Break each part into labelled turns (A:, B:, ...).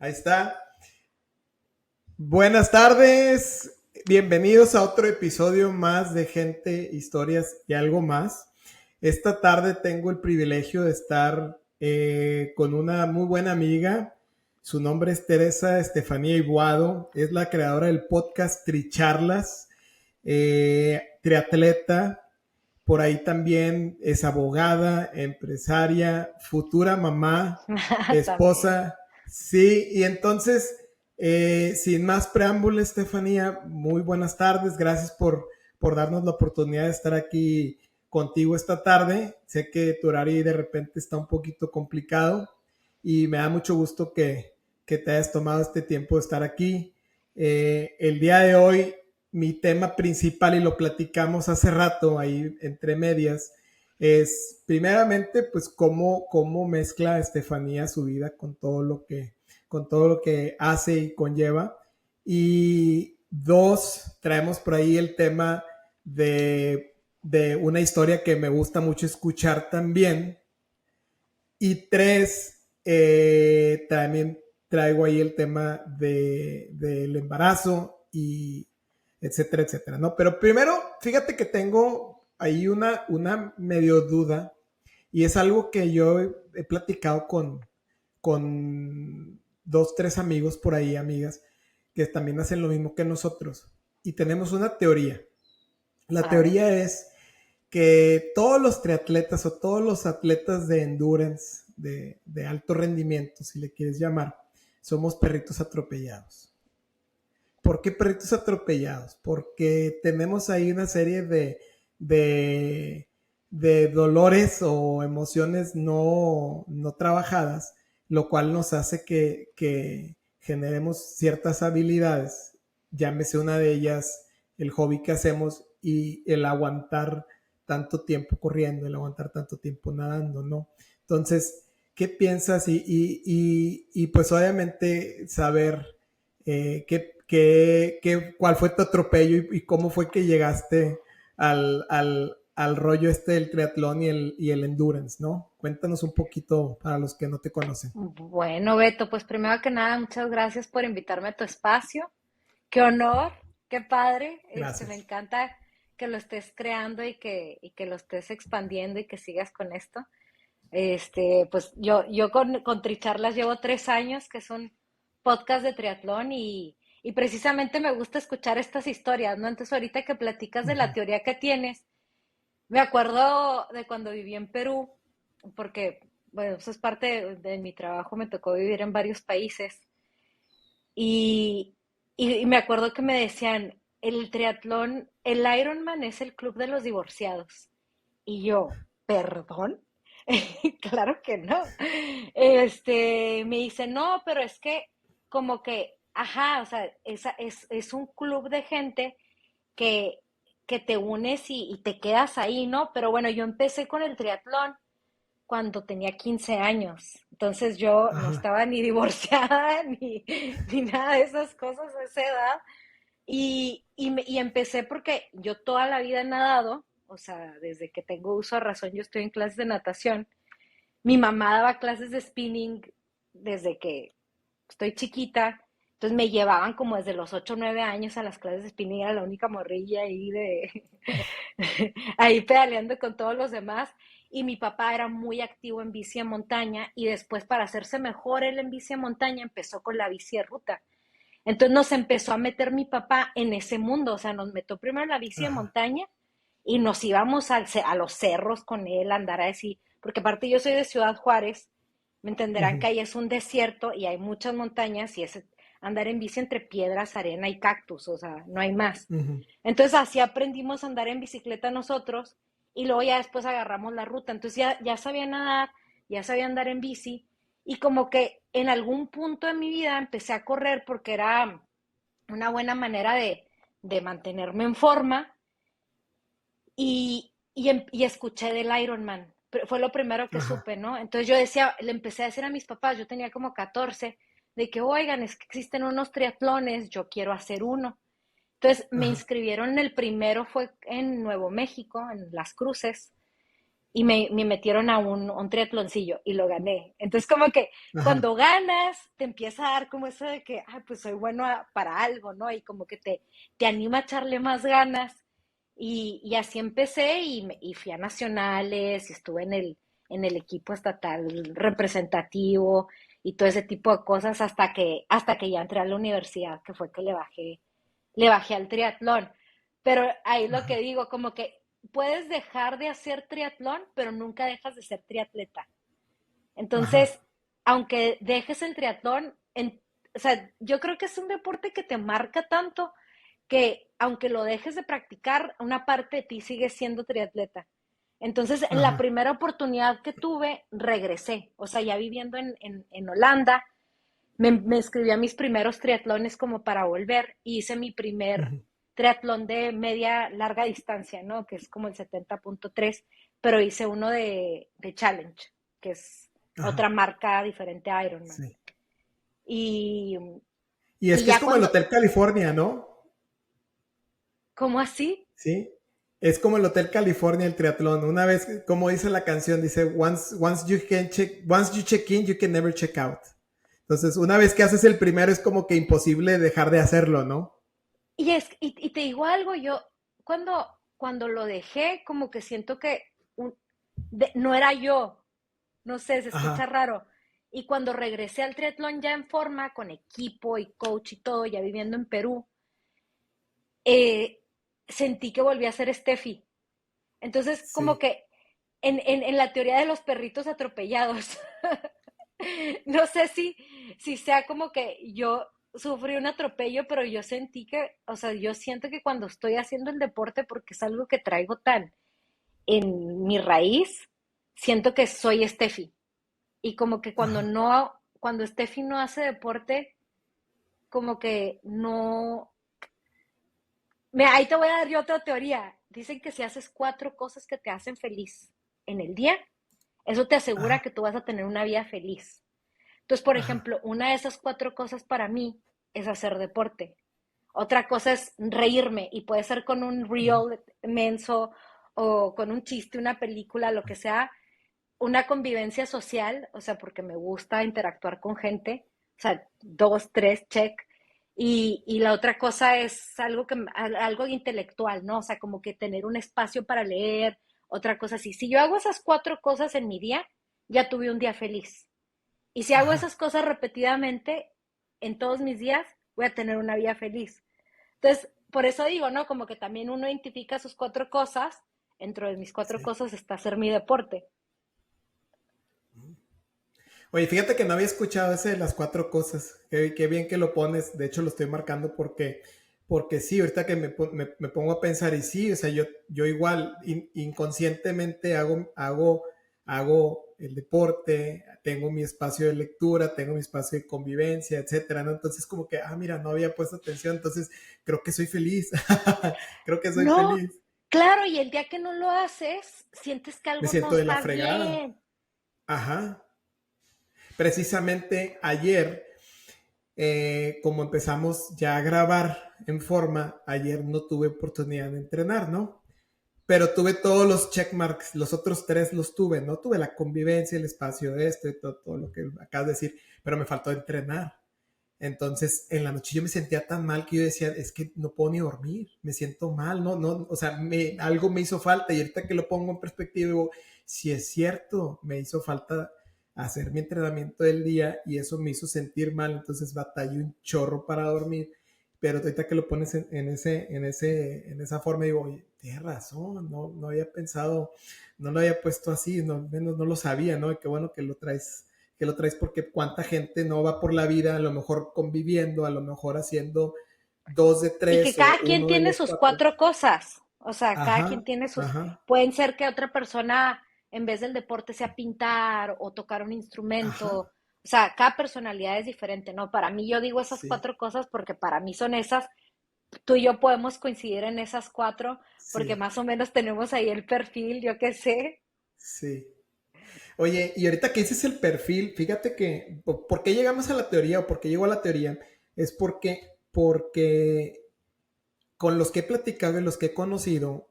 A: Ahí está. Buenas tardes. Bienvenidos a otro episodio más de Gente, Historias y algo más. Esta tarde tengo el privilegio de estar con una muy buena amiga. Su nombre es Teresa Estefanía Iguado. Es la creadora del podcast Tricharlas, triatleta. Por ahí también es abogada, empresaria, futura mamá,
B: También.
A: esposa. Sí, y entonces, sin más preámbulo, Estefanía, muy buenas tardes. Gracias por darnos la oportunidad de estar aquí contigo esta tarde. Sé que tu horario de repente está un poquito complicado y me da mucho gusto que te hayas tomado este tiempo de estar aquí. El día de hoy mi tema principal, y lo platicamos hace rato ahí entre medias, es primeramente pues cómo mezcla Estefanía su vida con todo lo que hace y conlleva. Y dos, traemos por ahí el tema de una historia que me gusta mucho escuchar también. Y tres, también traigo ahí el tema del embarazo y etcétera, etcétera, ¿no? Pero primero, fíjate que tengo ahí una medio duda y es algo que yo he platicado con dos, tres amigos por ahí, amigas, que también hacen lo mismo que nosotros. Y tenemos una teoría. La
B: A ver.
A: teoría es que todos los triatletas o todos los atletas de endurance, de alto rendimiento, si le quieres llamar, somos perritos atropellados. ¿Por qué perritos atropellados? Porque tenemos ahí una serie de, de dolores o emociones no trabajadas, lo cual nos hace que generemos ciertas habilidades, llámese una de ellas el hobby que hacemos y el aguantar tanto tiempo corriendo, el aguantar tanto tiempo nadando, ¿no? Entonces, ¿qué piensas? Y pues obviamente saber cuál fue tu atropello y cómo fue que llegaste al rollo este del triatlón y el endurance, ¿no? Cuéntanos un poquito para los que no te conocen.
B: Bueno, Beto, pues primero que nada, muchas gracias por invitarme a tu espacio. Qué honor, qué padre. Me
A: Gracias.
B: encanta que lo estés creando y que lo estés expandiendo y que sigas con esto. Pues yo con Tricharlas llevo 3 años, que es un podcast de triatlón y precisamente me gusta escuchar estas historias, ¿no? Entonces ahorita que platicas de la
A: Ujú.
B: teoría que tienes, me acuerdo de cuando viví en Perú, porque, bueno, eso es parte de mi trabajo, me tocó vivir en varios países. Y, y me acuerdo que me decían, el triatlón, el Ironman es el club de los divorciados. Y yo, ¿perdón? Claro que no. Me dice, no, pero es que como que, ajá, o sea, es un club de gente que, que te unes y te quedas ahí, ¿no? Pero bueno, yo empecé con el triatlón cuando tenía 15 años. Entonces yo no
A: Ajá.
B: estaba ni divorciada ni nada de esas cosas a esa edad. Y empecé porque yo toda la vida he nadado, o sea, desde que tengo uso de razón, yo estoy en clases de natación. Mi mamá daba clases de spinning desde que estoy chiquita, entonces me llevaban como desde los 8 o 9 años a las clases de spinning, era la única morrilla ahí ahí pedaleando con todos los demás. Y mi papá era muy activo en bici de montaña y después para hacerse mejor él en bici de montaña empezó con la bici de ruta. Entonces nos empezó a meter mi papá en ese mundo, o sea, nos metió primero en la bici de
A: Ajá.
B: montaña y nos íbamos a los cerros con él a andar así, porque aparte yo soy de Ciudad Juárez, me entenderán
A: Ujú.
B: que ahí es un desierto y hay muchas montañas y es andar en bici entre piedras, arena y cactus, o sea, no hay más.
A: Ujú.
B: Entonces así aprendimos a andar en bicicleta nosotros y luego ya después agarramos la ruta. Entonces ya sabía nadar, ya sabía andar en bici y como que en algún punto de mi vida empecé a correr porque era una buena manera de mantenerme en forma y escuché del Ironman. Fue lo primero que
A: Ajá.
B: supe, ¿no? Entonces yo decía, le empecé a decir a mis papás, yo tenía como 14, de que, oigan, es que existen unos triatlones, yo quiero hacer uno. Entonces me
A: Ajá.
B: inscribieron en el primero, fue en Nuevo México, en Las Cruces, y me metieron a un triatloncillo y lo gané. Entonces como que
A: Ajá,
B: cuando ganas te empieza a dar como eso de que, ah, pues soy bueno para algo, ¿no? Y como que te anima a echarle más ganas. Y así empecé y fui a nacionales y estuve en el equipo estatal representativo y todo ese tipo de cosas hasta que ya entré a la universidad, que fue que le bajé al triatlón. Pero ahí lo que
A: ajá,
B: digo, como que puedes dejar de hacer triatlón, pero nunca dejas de ser triatleta.
A: ajá,
B: Entonces, aunque dejes el triatlón, o sea, yo creo que es un deporte que te marca tanto que aunque lo dejes de practicar, una parte de ti sigue siendo triatleta. Entonces, en la
A: ajá,
B: primera oportunidad que tuve, regresé. O sea, ya viviendo en Holanda, me inscribí a mis primeros triatlones como para volver y hice mi primer
A: ujú,
B: triatlón de media larga distancia, ¿no? Que es como el 70.3, pero hice uno de Challenge, que es otra
A: ajá,
B: marca diferente a Ironman.
A: sí.
B: Y,
A: Y es
B: y
A: que es
B: ya
A: como el
B: cuando,
A: Hotel California, ¿no?
B: ¿cómo así?
A: Sí. Es como el Hotel California, el triatlón. Una vez, como dice la canción, dice, once you check in, you can never check out. Entonces, una vez que haces el primero, es como que imposible dejar de hacerlo, ¿no?
B: Y te digo algo, yo cuando lo dejé, como que siento que no era yo, no sé, se escucha
A: Ajá,
B: raro. Y cuando regresé al triatlón ya en forma, con equipo y coach y todo, ya viviendo en Perú, eh, sentí que volví a ser Steffi. Entonces, como
A: sí.
B: que en la teoría de los perritos atropellados, no sé si sea como que yo sufrí un atropello, pero yo sentí que, o sea, yo siento que cuando estoy haciendo el deporte, porque es algo que traigo tan en mi raíz, siento que soy Steffi. Y como que
A: Ajá,
B: cuando Steffi no hace deporte, como que no. Mira, ahí te voy a dar yo otra teoría. Dicen que si haces 4 cosas que te hacen feliz en el día, eso te asegura
A: ajá,
B: que tú vas a tener una vida feliz. Entonces, por
A: ajá,
B: ejemplo, una de esas 4 cosas para mí es hacer deporte. Otra cosa es reírme y puede ser con un
A: ujú,
B: reel menso o con un chiste, una película, lo que sea, una convivencia social, o sea, porque me gusta interactuar con gente, o sea, 2, 3, check. Y la otra cosa es algo intelectual, ¿no? O sea, como que tener un espacio para leer, otra cosa así. Si yo hago esas 4 cosas en mi día, ya tuve un día feliz. Y si hago
A: ajá,
B: esas cosas repetidamente en todos mis días, voy a tener una vida feliz. Entonces, por eso digo, ¿no? Como que también uno identifica sus 4 cosas. Dentro de mis cuatro
A: sí.
B: cosas está hacer mi deporte.
A: Oye, fíjate que no había escuchado ese de las 4 cosas. Qué bien que lo pones. De hecho, lo estoy marcando porque sí, ahorita que me pongo a pensar, y sí, o sea, yo igual inconscientemente hago el deporte, tengo mi espacio de lectura, tengo mi espacio de convivencia, etcétera, ¿no? Entonces, como que, mira, no había puesto atención, entonces creo que soy feliz. Creo que soy
B: No,
A: feliz.
B: claro, y el día que no lo haces, sientes que
A: Me
B: algo no
A: siento de la
B: está
A: fregada.
B: bien.
A: Ajá. Precisamente ayer, como empezamos ya a grabar en forma, ayer no tuve oportunidad de entrenar, ¿no? Pero tuve todos los checkmarks, los otros 3 los tuve, ¿no? Tuve la convivencia, el espacio de esto y todo lo que acabas de decir, pero me faltó entrenar. Entonces, en la noche yo me sentía tan mal que yo decía, es que no puedo ni dormir, me siento mal, no, no, o sea, algo me hizo falta y ahorita que lo pongo en perspectiva, digo, si es cierto, me hizo falta hacer mi entrenamiento del día y eso me hizo sentir mal, entonces batallé un chorro para dormir, pero ahorita que lo pones en esa forma, digo, oye, tienes razón, no había pensado, no lo había puesto así, no, menos no lo sabía, ¿no? Y qué bueno que lo traes porque cuánta gente no va por la vida a lo mejor conviviendo, a lo mejor haciendo dos de
B: Y que
A: tres o
B: cada quien
A: uno de
B: tiene
A: los
B: sus
A: cuatro.
B: 4 cosas. O sea, cada quien
A: Ajá,
B: tiene sus.
A: ajá,
B: Pueden ser que otra persona, en vez del deporte, sea pintar o tocar un
A: ajá,
B: instrumento. O sea, cada personalidad es diferente, ¿no? Para mí, yo digo esas
A: sí,
B: 4 cosas porque para mí son esas. Tú y yo podemos coincidir en esas 4 porque
A: sí,
B: más o menos tenemos ahí el perfil, yo qué sé.
A: sí. Oye, y ahorita que dices el perfil, fíjate que, ¿por qué llegamos a la teoría o por qué llegó a la teoría? Es porque con los que he platicado y los que he conocido,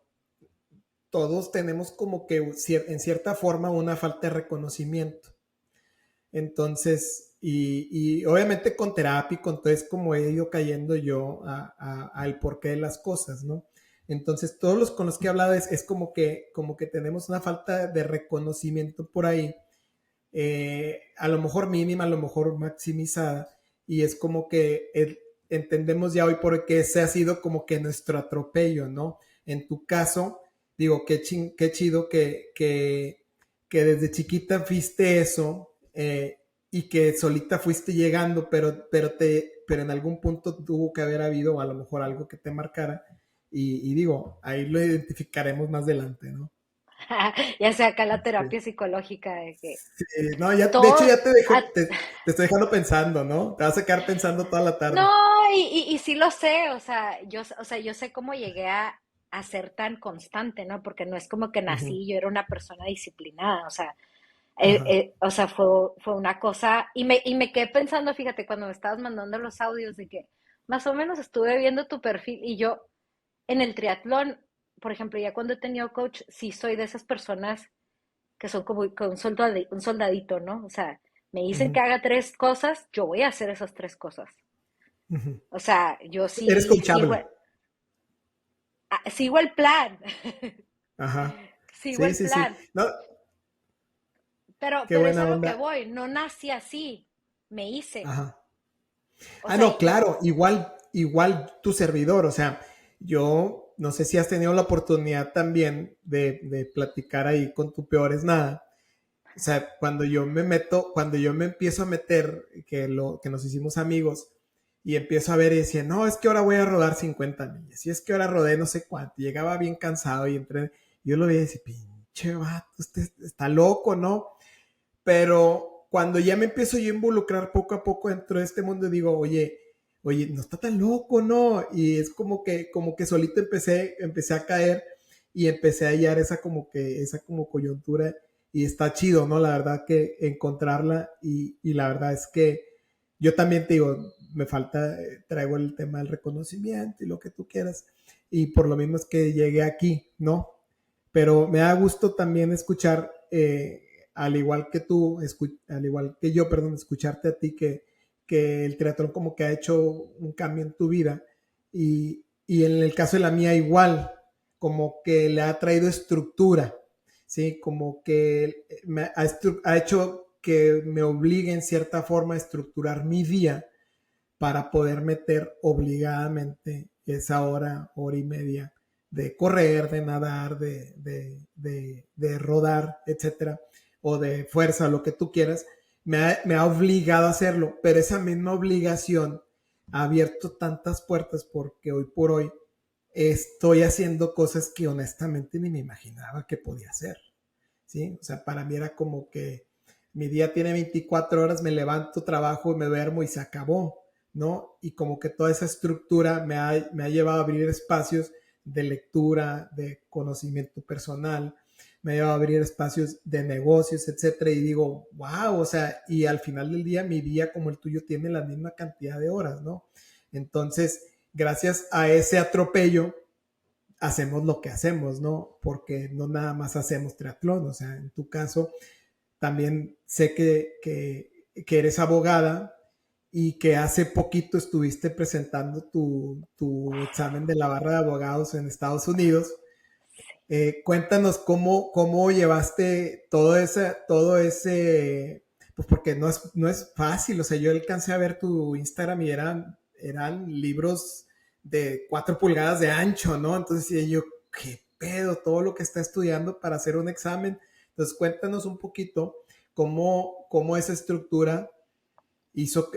A: todos tenemos como que en cierta forma una falta de reconocimiento. Entonces, y obviamente con terapia y con todo es como he ido cayendo yo al porqué de las cosas, ¿no? Entonces, todos los con los que he hablado es como que tenemos una falta de reconocimiento por ahí, a lo mejor mínima, a lo mejor maximizada, y es como que entendemos ya hoy por qué ese ha sido como que nuestro atropello, ¿no? En tu caso, digo, qué chido que desde chiquita fuiste eso, y que solita fuiste llegando, pero en algún punto tuvo que haber habido a lo mejor algo que te marcara, y digo, ahí lo identificaremos más adelante, ¿no?
B: Ya sea acá la
A: Sí.
B: terapia psicológica de que
A: Sí, no, ya, de hecho
B: todo,
A: ya te dejo,
B: a-
A: te estoy dejando pensando, ¿no? Te vas a quedar pensando toda la
B: no,
A: tarde.
B: y sí lo sé, o sea, yo sé cómo llegué a ser tan constante, ¿no? Porque no es como que
A: Ujú.
B: nací, yo era una persona disciplinada,
A: Ajá.
B: o sea, fue una cosa, y me quedé pensando, fíjate, cuando me estabas mandando los audios de que más o menos estuve viendo tu perfil y yo en el triatlón, por ejemplo, ya cuando he tenido coach, sí soy de esas personas que son como que un soldadito, ¿no? O sea, me dicen que
A: Ujú.
B: haga tres cosas, yo voy a hacer esas tres cosas.
A: Ujú.
B: O sea, yo
A: Eres
B: sí
A: coachable.
B: sigo el plan,
A: Ajá.
B: sigo
A: Sí,
B: el
A: sí, sí.
B: plan,
A: No, qué
B: pero es a
A: buena
B: lo que
A: onda.
B: voy, no nací así, me hice.
A: Ajá.
B: O
A: Ah,
B: sea,
A: no, claro, igual tu servidor, o sea, yo no sé si has tenido la oportunidad también de platicar ahí con tu peor es nada. O sea, cuando yo me empiezo a meter, que nos hicimos amigos, y empiezo a ver y decía, no, es que ahora voy a rodar 50 millas, y es que ahora rodé no sé cuánto, y llegaba bien cansado y entré, yo lo veía y decía, pinche vato, usted está loco, ¿no? Pero cuando ya me empiezo yo a involucrar poco a poco dentro de este mundo, digo, oye, no está tan loco, ¿no? Y es como que solito empecé a caer y empecé a hallar esa como coyuntura, y está chido, ¿no? La verdad que encontrarla, y la verdad es que yo también te digo, me falta, traigo el tema del reconocimiento y lo que tú quieras, y por lo mismo es que llegué aquí, ¿no? Pero me da gusto también escuchar, al igual que tú, al igual que yo, perdón, escucharte a ti, que el triatlón como que ha hecho un cambio en tu vida, y en el caso de la mía igual, como que le ha traído estructura, ¿sí? Como que ha hecho que me obligue en cierta forma a estructurar mi día para poder meter obligadamente esa hora y media de correr, de nadar, de rodar, etcétera, o de fuerza, lo que tú quieras, me ha obligado a hacerlo, pero esa misma obligación ha abierto tantas puertas porque hoy por hoy estoy haciendo cosas que honestamente ni me imaginaba que podía hacer, ¿sí? O sea, para mí era como que mi día tiene 24 horas, me levanto, trabajo, me duermo y se acabó, ¿no? Y como que toda esa estructura me ha llevado a abrir espacios de lectura, de conocimiento personal, me ha llevado a abrir espacios de negocios, etcétera, y digo, wow, o sea, y al final del día, mi día como el tuyo tiene la misma cantidad de horas, ¿no? Entonces, gracias a ese atropello, hacemos lo que hacemos, ¿no? Porque no nada más hacemos triatlón, o sea, en tu caso, también sé que eres abogada y que hace poquito estuviste presentando tu examen de la barra de abogados en Estados Unidos. Cuéntanos cómo llevaste todo ese, pues porque no es fácil, o sea, yo alcancé a ver tu Instagram y eran libros de 4 pulgadas de ancho, ¿no? Entonces decía yo, ¿qué pedo? Todo lo que está estudiando para hacer un examen. Entonces cuéntanos un poquito cómo esa estructura hizo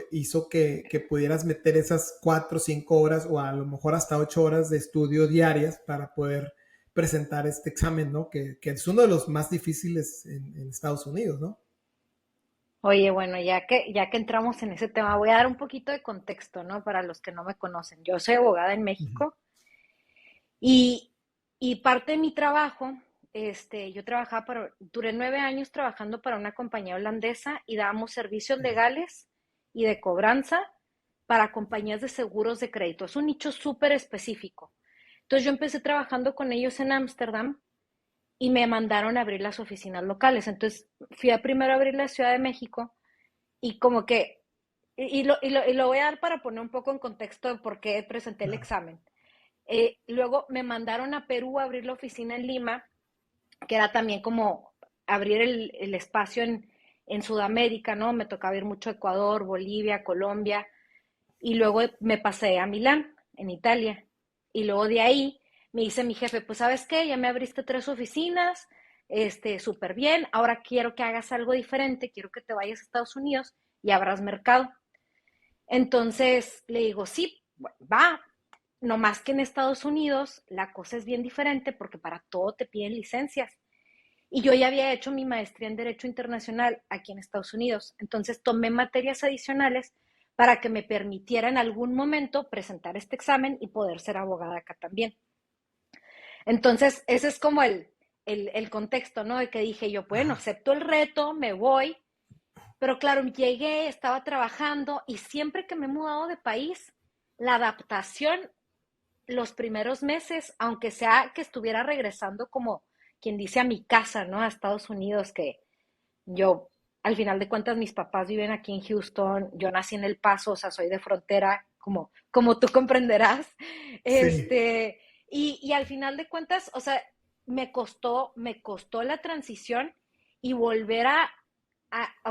A: que pudieras meter esas 4 o 5 horas o a lo mejor hasta 8 horas de estudio diarias para poder presentar este examen, ¿no? Que es uno de los más difíciles en Estados Unidos, ¿no?
B: oye, bueno, ya que entramos en ese tema, voy a dar un poquito de contexto, ¿no? Para los que no me conocen. Yo soy abogada en
A: Ujú.
B: México y, y parte de mi trabajo, yo duré 9 años trabajando para una compañía holandesa y dábamos servicios legales y de cobranza para compañías de seguros de crédito. Es un nicho súper específico. Entonces yo empecé trabajando con ellos en Ámsterdam y me mandaron a abrir las oficinas locales. Entonces fui a primero a abrir la Ciudad de México y como que, y lo voy a dar para poner un poco en contexto de por qué presenté el
A: Claro.
B: examen. Luego me mandaron a Perú a abrir la oficina en Lima, que era también como abrir el espacio en Sudamérica, ¿no? Me tocaba ir mucho a Ecuador, Bolivia, Colombia, y luego me pasé a Milán, en Italia. Y luego de ahí me dice mi jefe, pues sabes qué, ya me abriste 3 oficinas, súper bien, ahora quiero que hagas algo diferente, quiero que te vayas a Estados Unidos y abras mercado. Entonces le digo, sí, va, no más que en Estados Unidos la cosa es bien diferente porque para todo te piden licencias. Y yo ya había hecho mi maestría en Derecho Internacional aquí en Estados Unidos. Entonces tomé materias adicionales para que me permitiera en algún momento presentar este examen y poder ser abogada acá también. Entonces, ese es como el contexto, ¿no? De que dije yo, bueno,
A: Ajá.
B: acepto el reto, me voy, pero claro, llegué, estaba trabajando y siempre que me he mudado de país, la adaptación los primeros meses, aunque sea que estuviera regresando como quien dice a mi casa, ¿no? A Estados Unidos, que yo, al final de cuentas, mis papás viven aquí en Houston, yo nací en El Paso, o sea, soy de frontera, como tú comprenderás.
A: Sí.
B: Y al final de cuentas, o sea, me costó la transición y o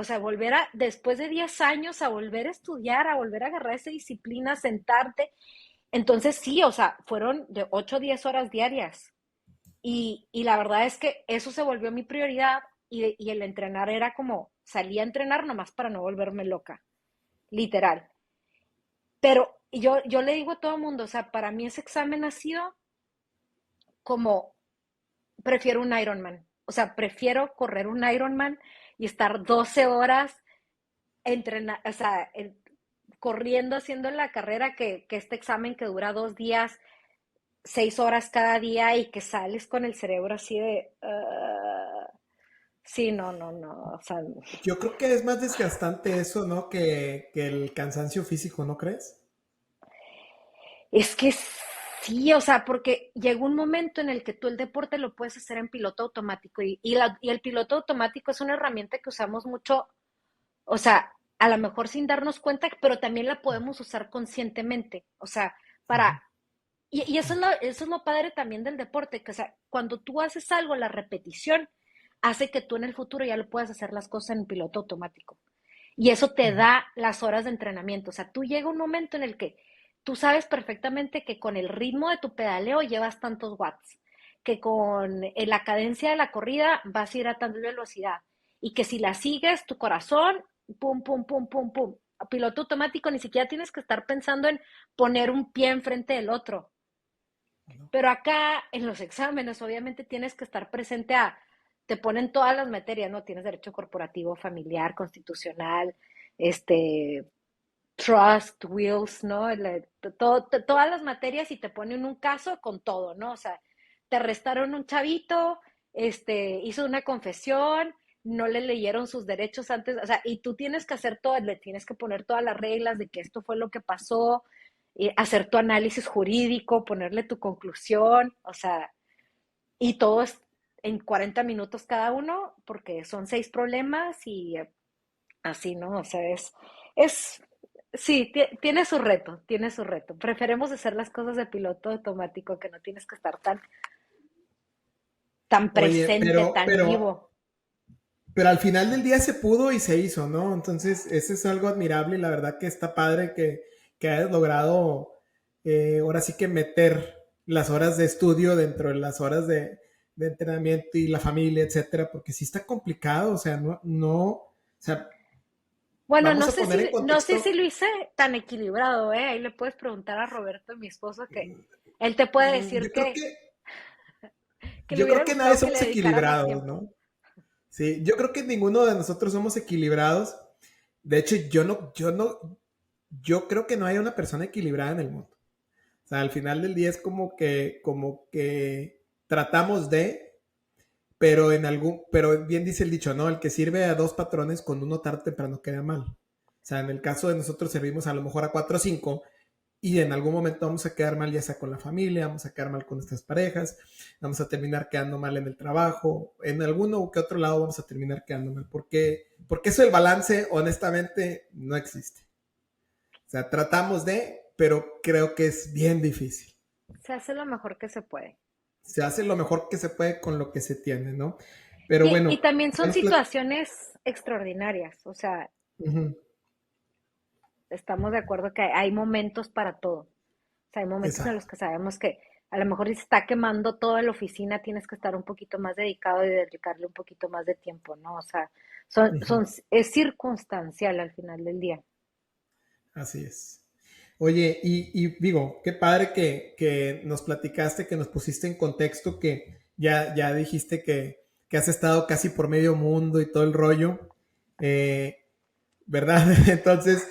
B: sea, después de 10 años, a volver a estudiar, a volver a agarrar esa disciplina, sentarte. Entonces sí, o sea, fueron de 8 a 10 horas diarias. Y la verdad es que eso se volvió mi prioridad y el entrenar era como, salía a entrenar nomás para no volverme loca, literal. Pero yo le digo a todo el mundo, o sea, para mí ese examen ha sido como, prefiero un Ironman. O sea, prefiero correr un Ironman y estar 12 horas o sea, corriendo, haciendo la carrera que este examen que dura 2 días 6 horas cada día y que sales con el cerebro así de... sí, no, no, no. O sea,
A: Yo creo que es más desgastante eso, ¿no? Que el cansancio físico, ¿no crees?
B: es que sí, o sea, porque llega un momento en el que tú el deporte lo puedes hacer en piloto automático y el piloto automático es una herramienta que usamos mucho, o sea, a lo mejor sin darnos cuenta, pero también la podemos usar conscientemente, o sea,
A: Ujú.
B: para... Y eso es lo padre también del deporte, que o sea, cuando tú haces algo, la repetición hace que tú en el futuro ya lo puedas hacer las cosas en piloto automático. Y eso te
A: Ujú.
B: da las horas de entrenamiento. O sea, tú llega un momento en el que tú sabes perfectamente que con el ritmo de tu pedaleo llevas tantos watts, que con la cadencia de la corrida vas a ir a tal velocidad y que si la sigues, tu corazón, pum, pum, pum, pum, pum. A piloto automático ni siquiera tienes que estar pensando en poner un pie enfrente del otro. Pero acá en los exámenes obviamente tienes que estar presente te ponen todas las materias, ¿no? Tienes derecho corporativo, familiar, constitucional, este, trust, wills, ¿no? Todas las materias y te ponen un caso con todo, ¿no? O sea, te arrestaron un chavito, hizo una confesión, no le leyeron sus derechos antes, o sea, y tú tienes que hacer todo, le tienes que poner todas las reglas de que esto fue lo que pasó, hacer tu análisis jurídico, ponerle tu conclusión, o sea, y todo es en 40 minutos cada uno, porque son 6 problemas y así, ¿no? O sea, es, sí, tiene su reto, tiene su reto. Preferemos hacer las cosas de piloto automático, que no tienes que estar tan
A: Oye,
B: presente, tan vivo.
A: pero al final del día se pudo y se hizo, ¿no? Entonces, eso es algo admirable y la verdad que está padre que hayas logrado ahora sí que meter las horas de estudio dentro de las horas de entrenamiento y la familia, etcétera, porque sí está complicado, o sea, o sea,
B: Bueno,
A: vamos a poner en
B: no sé si
A: contexto,
B: lo hice tan equilibrado, ¿eh? Ahí le puedes preguntar a Roberto, mi esposo, que él te puede
A: yo
B: decir
A: creo
B: que le
A: yo creo
B: hubiera
A: que nadie
B: gustado que le
A: somos
B: dedicara más
A: equilibrados,
B: tiempo.
A: ¿no? Sí, yo creo que ninguno de nosotros somos equilibrados. De hecho, yo creo que no hay una persona equilibrada en el mundo. O sea, al final del día es como que tratamos de, pero bien dice el dicho, ¿no? El que sirve a dos patrones con uno tarde o temprano queda mal. O sea, en el caso de nosotros servimos a lo mejor a cuatro o cinco, y en algún momento vamos a quedar mal, ya sea con la familia, vamos a quedar mal con nuestras parejas, vamos a terminar quedando mal en el trabajo, en alguno u que otro lado vamos a terminar quedando mal, porque eso del balance, honestamente, no existe. O sea, tratamos de, pero creo que es bien difícil.
B: Se hace lo mejor que se puede.
A: Se hace lo mejor que se puede con lo que se tiene, ¿no? Pero
B: Y
A: bueno,
B: también
A: ya
B: son
A: nos
B: situaciones extraordinarias, o sea,
A: Ujú,
B: estamos de acuerdo que hay momentos para todo. O sea, hay momentos en los
A: exacto.
B: que sabemos que a lo mejor si se está quemando toda la oficina, tienes que estar un poquito más dedicado y dedicarle un poquito más de tiempo, ¿no? O sea,
A: Ujú,
B: es circunstancial al final del día.
A: así es. Oye, y digo, qué padre que nos platicaste, que nos pusiste en contexto, que ya dijiste que has estado casi por medio mundo y todo el rollo, eh, ¿verdad? Entonces,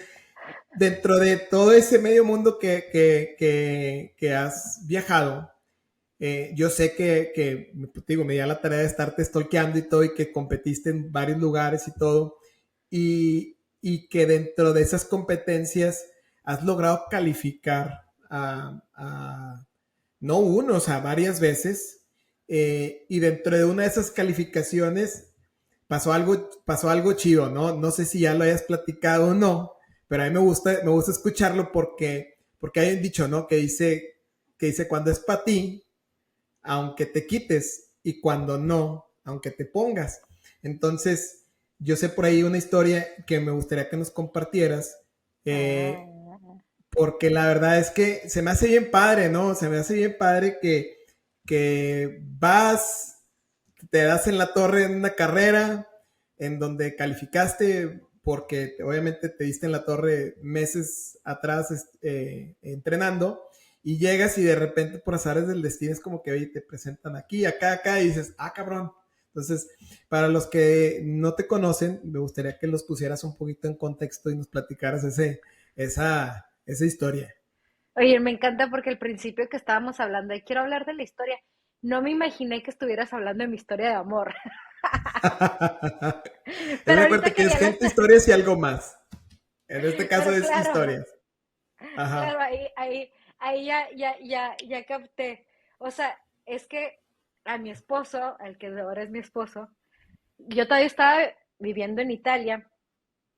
A: dentro de todo ese medio mundo que has viajado, yo sé digo, me di a la tarea de estarte stalkeando y todo, y que competiste en varios lugares y todo, y que dentro de esas competencias has logrado calificar no uno, o sea, varias veces, y dentro de una de esas calificaciones pasó algo chido, ¿no? No sé si ya lo hayas platicado o no, pero a mí me gusta escucharlo porque hay un dicho, ¿no? Que dice, cuando es para ti, aunque te quites, y cuando no, aunque te pongas. Entonces, yo sé por ahí una historia que me gustaría que nos compartieras, eh,
B: Ah,
A: porque la verdad es que se me hace bien padre, ¿no? Se me hace bien padre que vas, te das en la torre en una carrera en donde calificaste porque obviamente te diste en la torre meses atrás entrenando y llegas y de repente por azares del destino es como que, oye, te presentan aquí, acá, acá y dices, ah, cabrón. Entonces, para los que no te conocen, me gustaría que los pusieras un poquito en contexto y nos platicaras esa historia.
B: oye, me encanta porque al principio que estábamos hablando, y quiero hablar de la historia, no me imaginé que estuvieras hablando de mi historia de amor.
A: Es
B: Pero
A: de
B: ahorita
A: acuerdo que
B: que
A: es
B: ya la
A: gente,
B: está,
A: historias y algo más. En este caso
B: pero
A: es
B: claro,
A: historias.
B: claro,
A: Ajá.
B: ahí ya capté. O sea, es que a mi esposo, al que ahora es mi esposo, yo todavía estaba viviendo en Italia,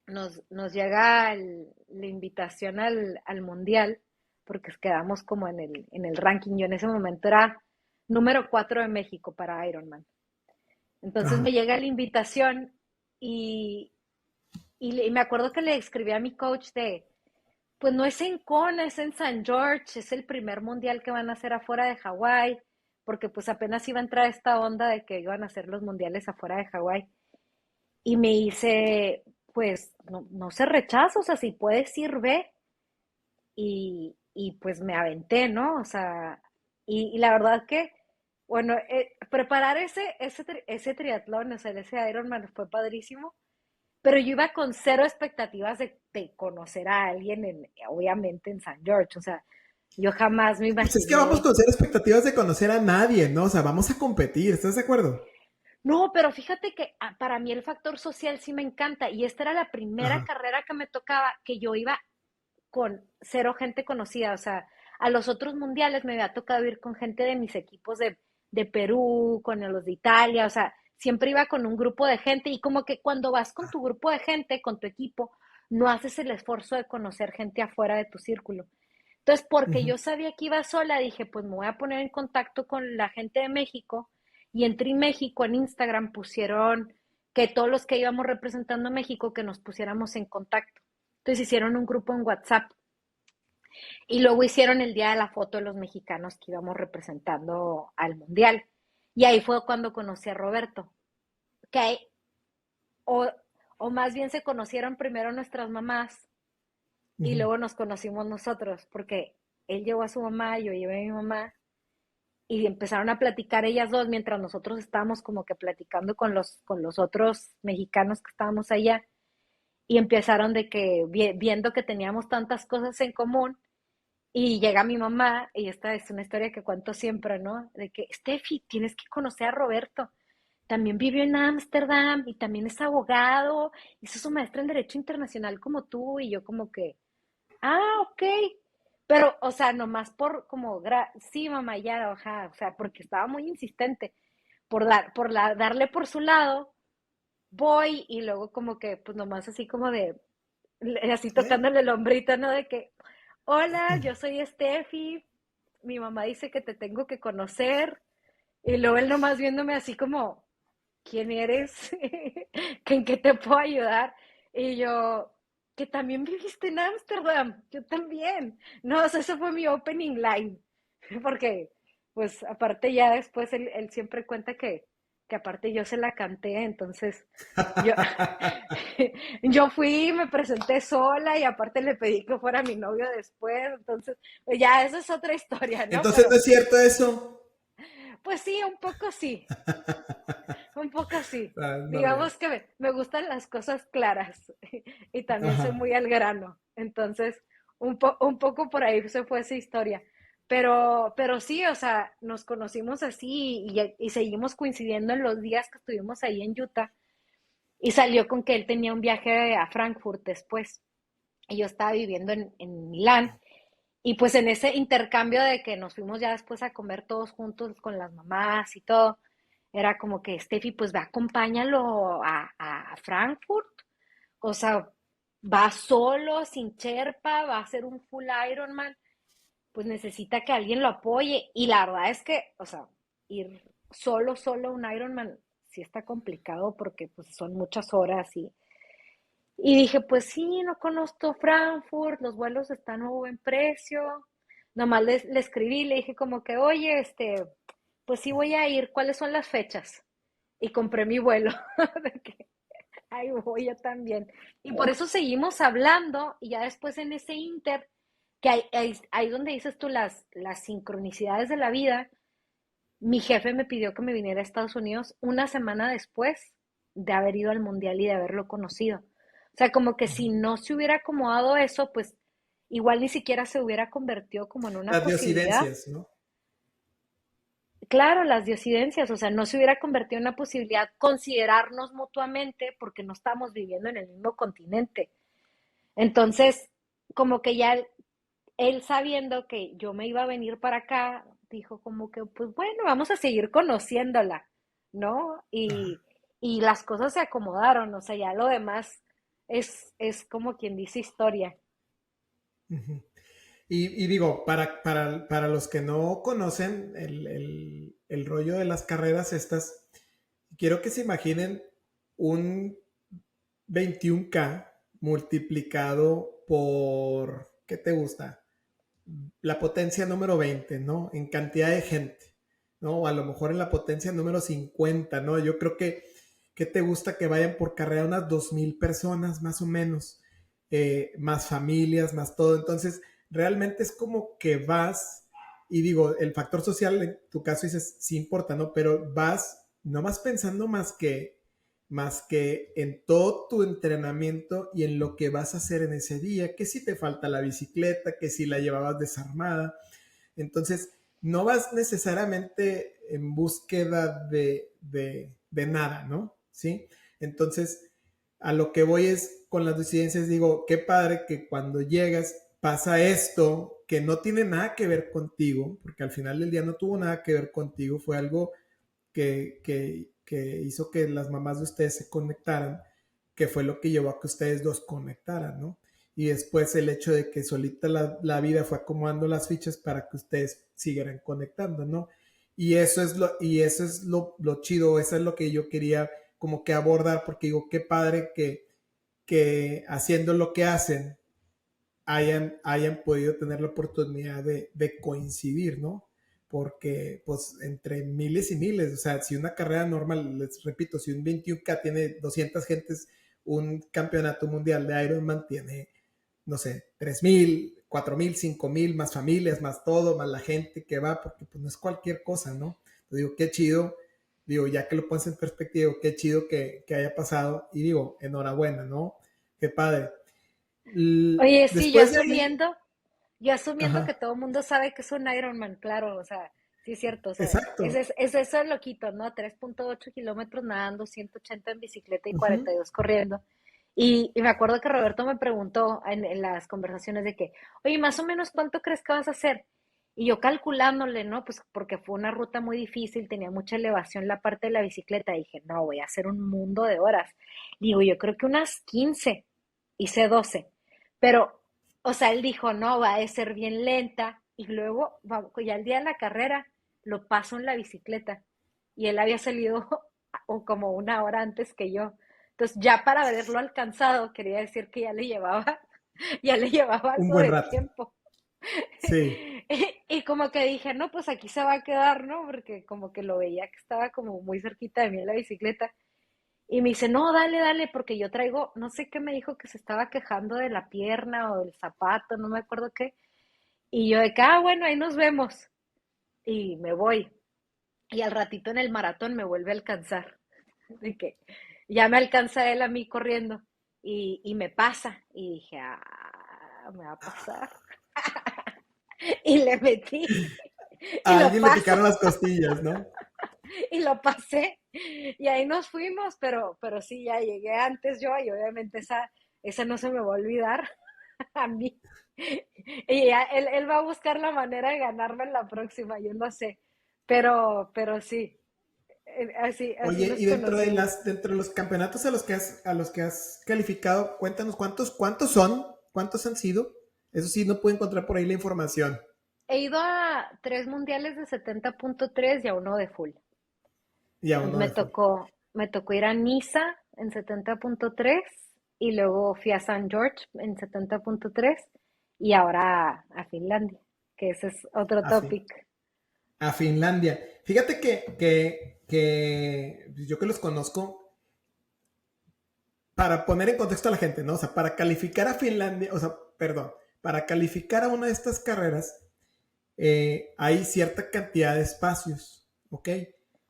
B: nos llega la invitación al mundial, porque quedamos como en el ranking. Yo en ese momento era número 4 de México para Ironman. Entonces me
A: Ajá.
B: llega la invitación y, y me acuerdo que le escribí a mi coach de, pues no es en Kona, es en San George, es el primer mundial que van a hacer afuera de Hawái, porque pues apenas iba a entrar esta onda de que iban a hacer los mundiales afuera de Hawái. Y me dice, pues no se rechaza, o sea, si puedes ir, ve. Y pues me aventé, ¿no? O sea, y la verdad que, bueno, preparar ese triatlón, o sea, ese Ironman fue padrísimo, pero yo iba con cero expectativas de conocer a alguien, obviamente en San George, o sea, yo jamás me
A: Pues es que vamos
B: imaginé.
A: con cero expectativas de conocer a nadie, ¿no? O sea, vamos a competir, ¿estás de acuerdo?
B: No, pero fíjate que para mí el factor social sí me encanta y esta era la primera
A: Ajá.
B: carrera que me tocaba que yo iba con cero gente conocida, o sea, a los otros mundiales me había tocado ir con gente de mis equipos de Perú, con los de Italia, o sea, siempre iba con un grupo de gente y como que cuando vas con tu grupo de gente, con tu equipo, no haces el esfuerzo de conocer gente afuera de tu círculo. Entonces, porque
A: Ujú.
B: yo sabía que iba sola, dije, pues me voy a poner en contacto con la gente de México y entre México en Instagram pusieron que todos los que íbamos representando a México, que nos pusiéramos en contacto. Entonces hicieron un grupo en WhatsApp y luego hicieron el día de la foto de los mexicanos que íbamos representando al mundial. Y ahí fue cuando conocí a Roberto. Que o, o más bien se conocieron primero nuestras mamás y
A: Ujú.
B: luego nos conocimos nosotros, porque él llevó a su mamá, yo llevé a mi mamá, y empezaron a platicar ellas dos mientras nosotros estábamos como que platicando con los otros mexicanos que estábamos allá. Y empezaron de que viendo que teníamos tantas cosas en común, y llega mi mamá, y esta es una historia que cuento siempre, ¿no? De que, Steffi, tienes que conocer a Roberto. También vivió en Ámsterdam y también es abogado, hizo su maestra en Derecho Internacional como tú, y yo como que, ah, ok. Pero, o sea, nomás por como, sí, mamá, ya, ajá, o sea, porque estaba muy insistente darle por su lado, voy y luego como que, pues nomás así como de, así
A: ¿Eh?
B: tocándole el hombrito, ¿no? De que, hola, yo soy Steffi, mi mamá dice que te tengo que conocer, y luego él nomás viéndome así como, ¿quién eres? ¿Que ¿En qué te puedo ayudar? Y yo, que también viviste en Ámsterdam, yo también. No, o sea, eso fue mi opening line, porque, pues, aparte ya después él siempre cuenta que aparte yo se la canté, entonces yo, yo fui, me presenté sola y aparte le pedí que fuera mi novio después, entonces, pues ya, eso es otra historia, ¿no?
A: Entonces, ¿no
B: Pero,
A: es cierto eso?
B: pues sí, un poco sí. Un poco sí.
A: Ándale.
B: Digamos que me gustan las cosas claras y también soy
A: Ajá.
B: muy al grano. Entonces, un poco por ahí se fue esa historia. Pero sí, o sea, nos conocimos así y seguimos coincidiendo en los días que estuvimos ahí en Utah. Y salió con que él tenía un viaje a Frankfurt después. Y yo estaba viviendo en Milán. Y pues en ese intercambio de que nos fuimos ya después a comer todos juntos con las mamás y todo, era como que Steffi, pues ve, acompáñalo a Frankfurt. O sea, va solo, sin Sherpa, va a hacer un full Ironman, pues necesita que alguien lo apoye. Y la verdad es que, o sea, ir solo a un Ironman sí está complicado porque pues son muchas horas y dije, pues sí, no conozco Frankfurt, los vuelos están a buen precio. Nomás le escribí, le dije como que, oye, pues sí voy a ir, ¿cuáles son las fechas? Y compré mi vuelo, de que ahí voy yo también. Y por eso seguimos hablando, y ya después en ese inter, que ahí donde dices tú las sincronicidades de la vida, mi jefe me pidió que me viniera a Estados Unidos una semana después de haber ido al mundial y de haberlo conocido. O sea, como que si no se hubiera acomodado eso, pues igual ni siquiera se hubiera convertido como en una
A: Las
B: posibilidad.
A: diosidencias, ¿no?
B: Claro, las diosidencias, o sea, no se hubiera convertido en una posibilidad considerarnos mutuamente porque no estamos viviendo en el mismo continente. Entonces, como que ya él sabiendo que yo me iba a venir para acá, dijo como que, pues bueno, vamos a seguir conociéndola, ¿no? Y las cosas se acomodaron, o sea, ya lo demás es como quien dice historia.
A: Ujú. Y digo, para los que no conocen el rollo de las carreras estas, quiero que se imaginen un 21K multiplicado por, ¿qué te gusta? La potencia número 20, ¿no? En cantidad de gente, ¿no? O a lo mejor en la potencia número 50, ¿no? Yo creo que, ¿qué te gusta que vayan por carrera unas 2000 personas más o menos? Más familias, más todo. Entonces, realmente es como que vas, y digo, el factor social en tu caso dices, sí importa, ¿no? Pero vas, no vas pensando más que en todo tu entrenamiento y en lo que vas a hacer en ese día, que si te falta la bicicleta, que si la llevabas desarmada. Entonces, no vas necesariamente en búsqueda de nada, ¿no? ¿Sí? Entonces, a lo que voy es con las disidencias, digo, qué padre que cuando llegas pasa esto que no tiene nada que ver contigo, porque al final del día no tuvo nada que ver contigo, fue algo que hizo que las mamás de ustedes se conectaran, que fue lo que llevó a que ustedes dos conectaran, ¿no? Y después el hecho de que solita la vida fue acomodando las fichas para que ustedes siguieran conectando, ¿no? Y eso es lo chido, eso es lo que yo quería como que abordar, porque digo, qué padre que haciendo lo que hacen hayan podido tener la oportunidad de coincidir, ¿no? Porque pues entre miles y miles, o sea, si una carrera normal, les repito, si un 21K tiene 200 gentes, un campeonato mundial de Ironman tiene, no sé, 3000, 4000, 5000, más familias, más todo, más la gente que va, porque pues no es cualquier cosa, ¿no? Entonces digo, qué chido, digo, ya que lo pones en perspectiva, qué chido que haya pasado, y digo, enhorabuena, ¿no? Qué padre.
B: Oye, sí,
A: Después de ahí,
B: yo asumiendo que
A: ajá,
B: todo el mundo sabe que es un Ironman, claro, o sea, sí es cierto, o sea,
A: exacto.
B: es eso loquito, ¿no? 3.8 kilómetros nadando, 180 en bicicleta y
A: Ujú.
B: 42 corriendo. Y me acuerdo que Roberto me preguntó en las conversaciones de que, oye, más o menos cuánto crees que vas a hacer. Y yo calculándole, ¿no? Pues porque fue una ruta muy difícil, tenía mucha elevación la parte de la bicicleta. Dije, no, voy a hacer un mundo de horas. Digo, yo creo que unas 15, hice 12. Pero, o sea, él dijo, no, va a ser bien lenta. Y luego, ya el día de la carrera, lo paso en la bicicleta. Y él había salido o como una hora antes que yo. Entonces, ya para haberlo alcanzado, quería decir que ya le llevaba
A: Un
B: algo
A: buen
B: de
A: rato.
B: tiempo.
A: Sí,
B: Y como que dije, no, pues aquí se va a quedar, ¿no? Porque como que lo veía que estaba como muy cerquita de mí en la bicicleta. Y me dice, no, dale, dale, porque yo traigo, no sé qué me dijo que se estaba quejando de la pierna o del zapato, no me acuerdo qué. Y yo de que, bueno, ahí nos vemos. Y me voy. Y al ratito en el maratón me vuelve a alcanzar. De que ya me alcanza él a mí corriendo. Y me pasa. Y dije, me va a pasar. Y le metí. Y
A: a
B: lo
A: alguien le
B: paso.
A: picaron las costillas, ¿no?
B: Y lo pasé. Y ahí nos fuimos, pero sí, ya llegué antes yo y obviamente esa no se me va a olvidar a mí. Y ya, él va a buscar la manera de ganarme en la próxima, yo no sé. Pero sí, así
A: Oye,
B: nos
A: y
B: conocimos.
A: dentro de los campeonatos a los que has calificado, cuéntanos cuántos son, cuántos han sido. Eso sí, no puedo encontrar por ahí la información.
B: He ido a 3 mundiales de 70.3 y a uno de full.
A: Y a uno de full.
B: Me tocó ir a Niza en 70.3 y luego fui a San George en 70.3 y ahora a Finlandia, que ese es otro
A: A, fin,
B: topic.
A: a Finlandia. Fíjate que yo que los conozco, para poner en contexto a la gente, ¿no? O sea, para calificar a Finlandia, o sea, perdón, para calificar a una de estas carreras, hay cierta cantidad de espacios, ¿ok?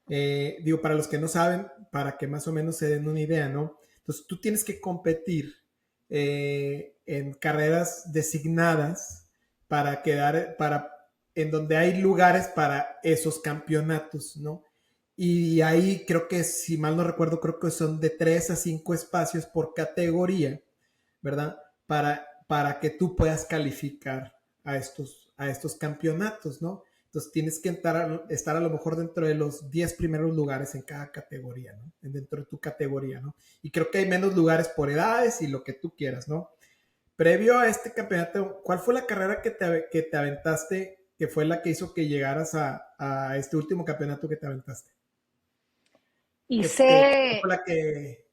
A: Digo, para los que no saben, para que más o menos se den una idea, ¿no? Entonces, tú tienes que competir en carreras designadas para quedar, en donde hay lugares para esos campeonatos, ¿no? Y ahí creo que, si mal no recuerdo, creo que son de 3 a 5 espacios por categoría, ¿verdad? Para que tú puedas calificar a estos campeonatos, ¿no? Entonces tienes que estar a lo mejor dentro de los 10 primeros lugares en cada categoría, ¿no? Dentro de tu categoría, ¿no? Y creo que hay menos lugares por edades y lo que tú quieras, ¿no? Previo a este campeonato, ¿cuál fue la carrera que te aventaste, que fue la que hizo que llegaras a este último campeonato que te aventaste? ¿Cuál fue
B: Hice,
A: la que...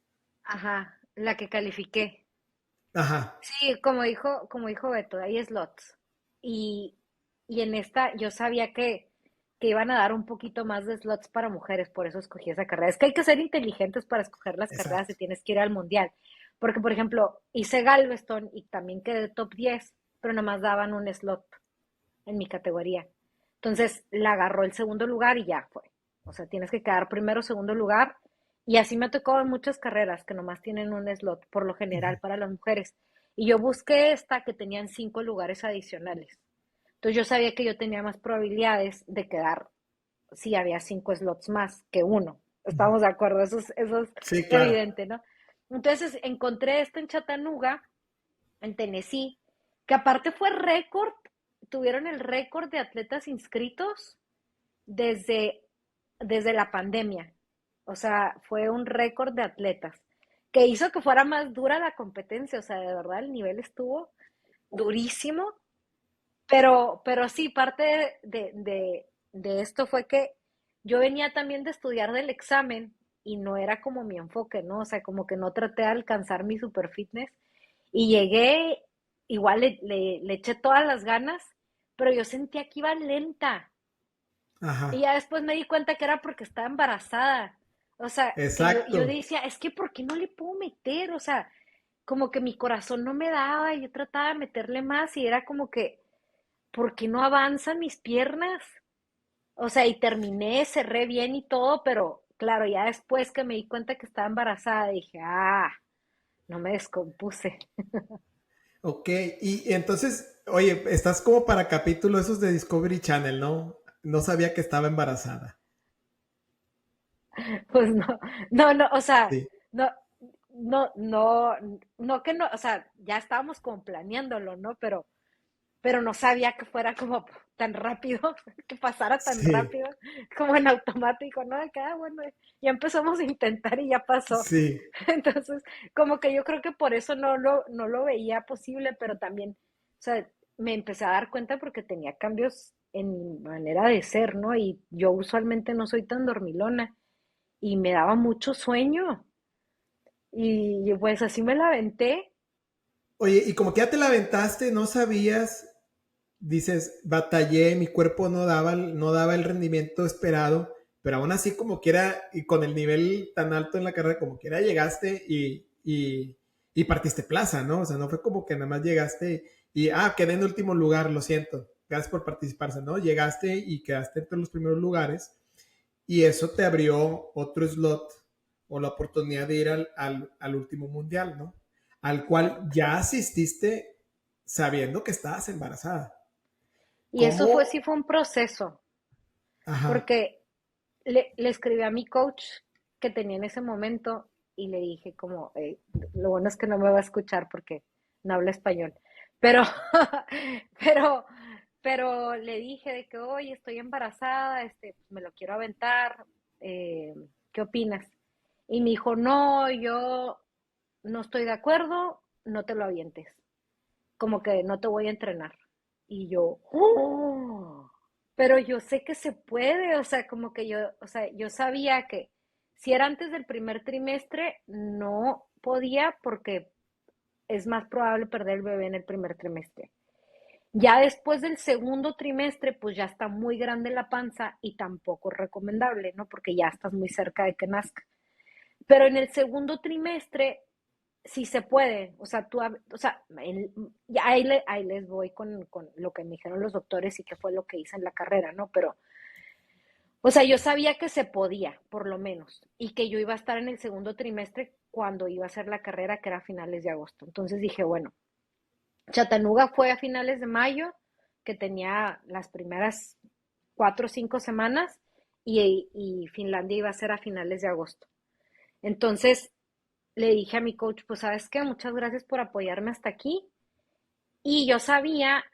B: ajá, la que califiqué.
A: Ajá,
B: Sí, como dijo Beto, hay slots. Y, y en esta yo sabía que iban a dar un poquito más de slots para mujeres, por eso escogí esa carrera. Es que hay que ser inteligentes para escoger las carreras si
A: exacto.
B: tienes que ir al mundial. Porque, por ejemplo, hice Galveston y también quedé top 10, pero nomás daban un slot en mi categoría. Entonces la agarró el segundo lugar y ya fue. O sea, tienes que quedar primero, segundo lugar. Y así me ha tocado en muchas carreras que nomás tienen un slot, por lo general para las mujeres. Y yo busqué esta que tenían 5 lugares adicionales. Entonces yo sabía que yo tenía más probabilidades de quedar si había 5 slots más que uno. Estamos de acuerdo, eso es
A: Sí, claro.
B: evidente, ¿no? Entonces encontré esta en Chattanooga, en Tennessee, que aparte fue récord, tuvieron el récord de atletas inscritos desde, desde la pandemia. O sea, fue un récord de atletas que hizo que fuera más dura la competencia. O sea, de verdad el nivel estuvo durísimo. Pero sí, parte de esto fue que yo venía también de estudiar del examen y no era como mi enfoque, ¿no? O sea, como que no traté de alcanzar mi super fitness y llegué, igual le eché todas las ganas, pero yo sentía que iba lenta. Y
A: Ajá,
B: ya después me di cuenta que era porque estaba embarazada. O sea, que yo
A: exacto.
B: decía, es que ¿por qué no le puedo meter? O sea, como que mi corazón no me daba y yo trataba de meterle más y era como que, ¿por qué no avanzan mis piernas? O sea, y terminé, cerré bien y todo, pero claro, ya después que me di cuenta que estaba embarazada, dije, no me descompuse.
A: Ok, y entonces, oye, estás como para capítulo esos de Discovery Channel, ¿no? No sabía que estaba embarazada.
B: Pues no, no, no, o sea,
A: Sí.
B: no, no, no, no que no, o sea, ya estábamos como planeándolo, ¿no? Pero no sabía que fuera como tan rápido, que pasara tan
A: Sí,
B: rápido, como en automático, ¿no? De que, bueno, ya empezamos a intentar y ya pasó.
A: sí.
B: Entonces, como que yo creo que por eso no lo veía posible, pero también, o sea, me empecé a dar cuenta porque tenía cambios en mi manera de ser, ¿no? Y yo usualmente no soy tan dormilona y me daba mucho sueño. Y pues así me la aventé.
A: Oye, y como que ya te la aventaste, no sabías, dices, batallé, mi cuerpo no daba el rendimiento esperado, pero aún así como quiera, y con el nivel tan alto en la carrera, como quiera llegaste y partiste plaza, ¿no? O sea, no fue como que nada más llegaste y, quedé en último lugar, lo siento, gracias por participarse, ¿no? Llegaste y quedaste entre los primeros lugares y eso te abrió otro slot o la oportunidad de ir al último mundial, ¿no? Al cual ya asististe sabiendo que estabas embarazada.
B: Y eso fue,
A: ¿Cómo?
B: sí fue un proceso,
A: Ajá.
B: porque le escribí a mi coach que tenía en ese momento y le dije como, lo bueno es que no me va a escuchar porque no habla español, pero, pero, pero le dije de que, oye, estoy embarazada, me lo quiero aventar, eh, ¿qué opinas? Y me dijo, no, yo no estoy de acuerdo, no te lo avientes, como que no te voy a entrenar. Y yo, ¡oh! Pero yo sé que se puede, o sea, como que yo, o sea, yo sabía que si era antes del primer trimestre, no podía porque es más probable perder el bebé en el primer trimestre. Ya después del segundo trimestre, pues ya está muy grande la panza y tampoco es recomendable, ¿no? Porque ya estás muy cerca de que nazca. Pero en el segundo trimestre sí se puede, o sea, o sea, ya ahí les voy con lo que me dijeron los doctores y qué fue lo que hice en la carrera, ¿no? Pero, o sea, yo sabía que se podía, por lo menos, y que yo iba a estar en el segundo trimestre cuando iba a hacer la carrera, que era a finales de agosto. Entonces dije, bueno, Chattanooga fue a finales de mayo, que tenía las primeras 4 o 5 semanas, y Finlandia iba a ser a finales de agosto. Entonces, le dije a mi coach, pues sabes qué, muchas gracias por apoyarme hasta aquí. Y yo sabía,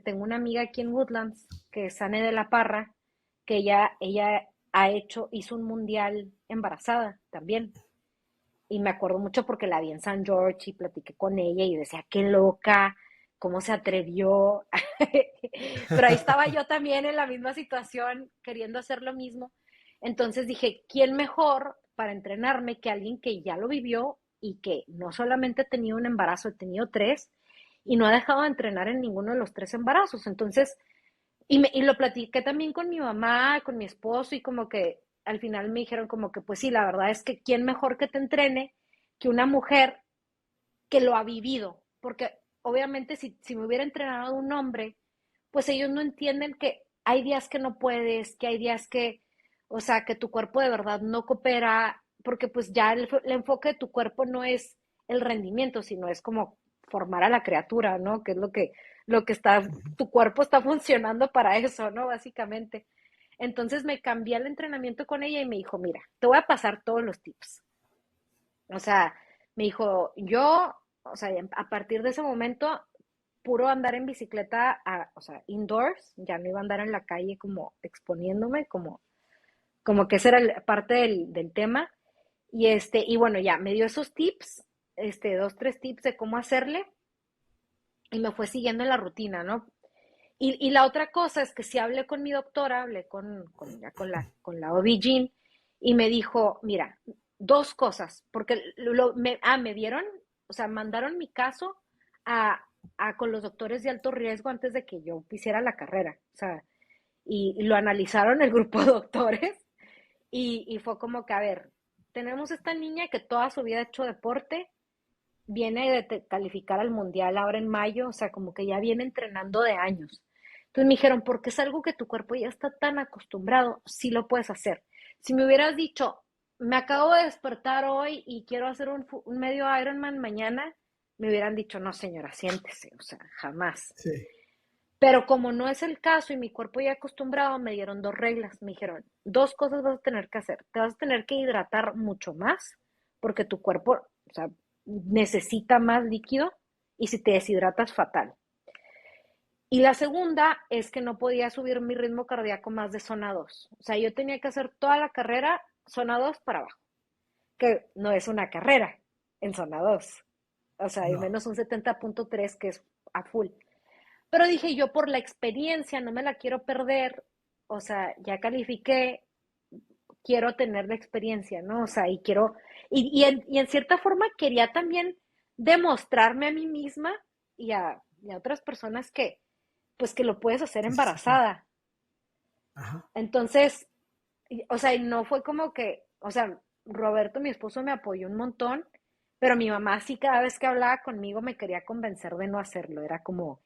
B: tengo una amiga aquí en Woodlands, que es Anne de la Parra, que ella hizo un mundial embarazada también. Y me acuerdo mucho porque la vi en San George y platiqué con ella y decía, qué loca, cómo se atrevió. Pero ahí estaba yo también en la misma situación, queriendo hacer lo mismo. Entonces dije, ¿quién mejor para entrenarme que alguien que ya lo vivió y que no solamente ha tenido un embarazo, ha tenido tres y no ha dejado de entrenar en ninguno de los tres embarazos? Entonces, y lo platiqué también con mi mamá, con mi esposo, y como que al final me dijeron como que, pues sí, la verdad es que quién mejor que te entrene que una mujer que lo ha vivido, porque obviamente si me hubiera entrenado un hombre, pues ellos no entienden que hay días que no puedes, que hay días que, o sea, que tu cuerpo de verdad no coopera, porque pues ya el enfoque de tu cuerpo no es el rendimiento, sino es como formar a la criatura, ¿no? Que es lo que está, tu cuerpo está funcionando para eso, ¿no? Básicamente. Entonces me cambié el entrenamiento con ella y me dijo, mira, te voy a pasar todos los tips. O sea, me dijo, yo, o sea, a partir de ese momento, puro andar en bicicleta, o sea, indoors, ya no iba a andar en la calle como exponiéndome, como que esa era parte del tema. Y bueno, ya me dio esos tips, dos, tres tips de cómo hacerle, y me fue siguiendo en la rutina, ¿no? Y la otra cosa es que si hablé con mi doctora, hablé con la OB-GYN, y me dijo, mira, dos cosas, porque me vieron, o sea, mandaron mi caso con los doctores de alto riesgo antes de que yo hiciera la carrera, o sea, y lo analizaron el grupo de doctores, y fue como que, a ver, tenemos esta niña que toda su vida ha hecho deporte, viene de calificar al mundial ahora en mayo, o sea, como que ya viene entrenando de años. Entonces me dijeron, porque es algo que tu cuerpo ya está tan acostumbrado, sí lo puedes hacer. Si me hubieras dicho, me acabo de despertar hoy y quiero hacer un medio Ironman mañana, me hubieran dicho, no señora, siéntese, o sea, jamás.
A: Sí.
B: Pero como no es el caso y mi cuerpo ya acostumbrado, me dieron dos reglas. Me dijeron, dos cosas vas a tener que hacer. Te vas a tener que hidratar mucho más, porque tu cuerpo o sea, necesita más líquido y si te deshidratas, fatal. Y la segunda es que no podía subir mi ritmo cardíaco más de zona 2. O sea, yo tenía que hacer toda la carrera zona 2 para abajo, que no es una carrera en zona 2. O sea, hay
A: No.
B: menos un 70.3 que es a full. Pero dije yo por la experiencia, no me la quiero perder. O sea, ya califiqué, quiero tener la experiencia, ¿no? O sea, y quiero, y en cierta forma quería también demostrarme a mí misma y a otras personas que, pues que lo puedes hacer
A: Sí, sí, sí, sí.
B: embarazada.
A: Ajá.
B: Entonces, o sea, y no fue como que, o sea, Roberto, mi esposo, me apoyó un montón, pero mi mamá sí cada vez que hablaba conmigo me quería convencer de no hacerlo. Era como,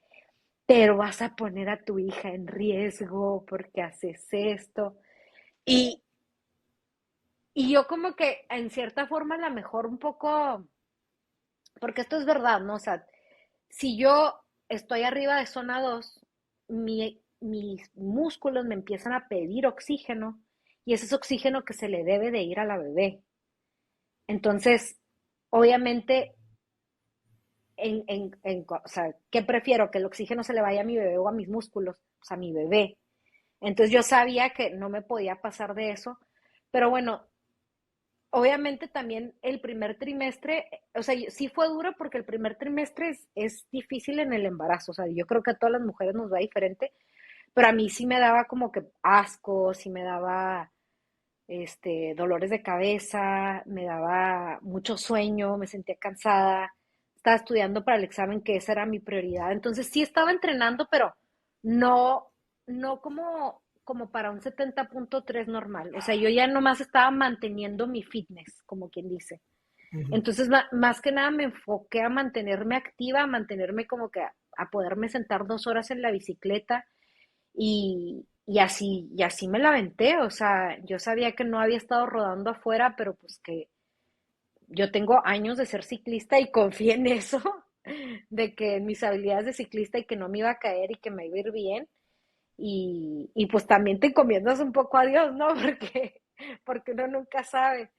B: pero vas a poner a tu hija en riesgo porque haces esto. Y, y yo como que en cierta forma a lo mejor un poco, porque esto es verdad, ¿no? O sea, si yo estoy arriba de zona 2 mis músculos me empiezan a pedir oxígeno y ese es oxígeno que se le debe de ir a la bebé. Entonces, obviamente, o sea, ¿qué prefiero? ¿Que el oxígeno se le vaya a mi bebé o a mis músculos? Pues a mi bebé. Entonces yo sabía que no me podía pasar de eso, pero bueno, obviamente también el primer trimestre, o sea, sí fue duro porque el primer trimestre es difícil en el embarazo, o sea, yo creo que a todas las mujeres nos va diferente, pero a mí sí me daba como que asco, sí me daba dolores de cabeza, me daba mucho sueño, me sentía cansada, estaba estudiando para el examen, que esa era mi prioridad. Entonces sí estaba entrenando, pero no, no como para un 70.3 normal. O sea, yo ya nomás estaba manteniendo mi fitness, como quien dice.
A: Ujú.
B: Entonces, más que nada me enfoqué a mantenerme activa, a mantenerme como que a poderme sentar 2 horas en la bicicleta y así me la aventé, o sea, yo sabía que no había estado rodando afuera, pero pues que yo tengo años de ser ciclista y confié en eso, de que en mis habilidades de ciclista y que no me iba a caer y que me iba a ir bien. Y pues también te encomiendas un poco a Dios, ¿no? Porque uno nunca sabe.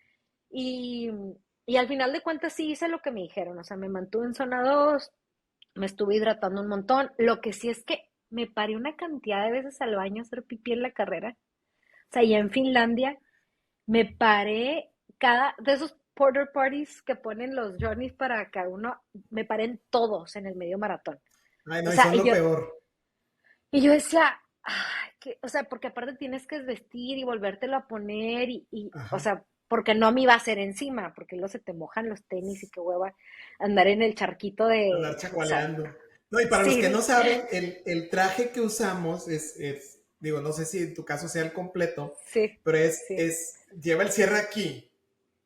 B: Y, y al final de cuentas sí hice lo que me dijeron, o sea, me mantuve en zona 2 me estuve hidratando un montón. Lo que sí es que me paré una cantidad de veces al baño a hacer pipí en la carrera. O sea, ya en Finlandia me paré de esos porter parties que ponen los Johnnies para cada uno, me paré en todos en el medio maratón.
A: Ay,
B: O
A: no, y
B: sea,
A: son lo peor.
B: y yo decía, ay, o sea, porque aparte tienes que vestir y volvértelo a poner o
A: Ajá.
B: sea, porque no me iba a hacer encima, porque luego se te mojan los tenis y qué hueva andar en el charquito
A: Andar
B: o sea,
A: chacualeando. No, y para los que no
B: sí,
A: saben, el traje que usamos digo, no sé si en tu caso sea el completo,
B: sí,
A: pero
B: sí.
A: lleva el cierre aquí,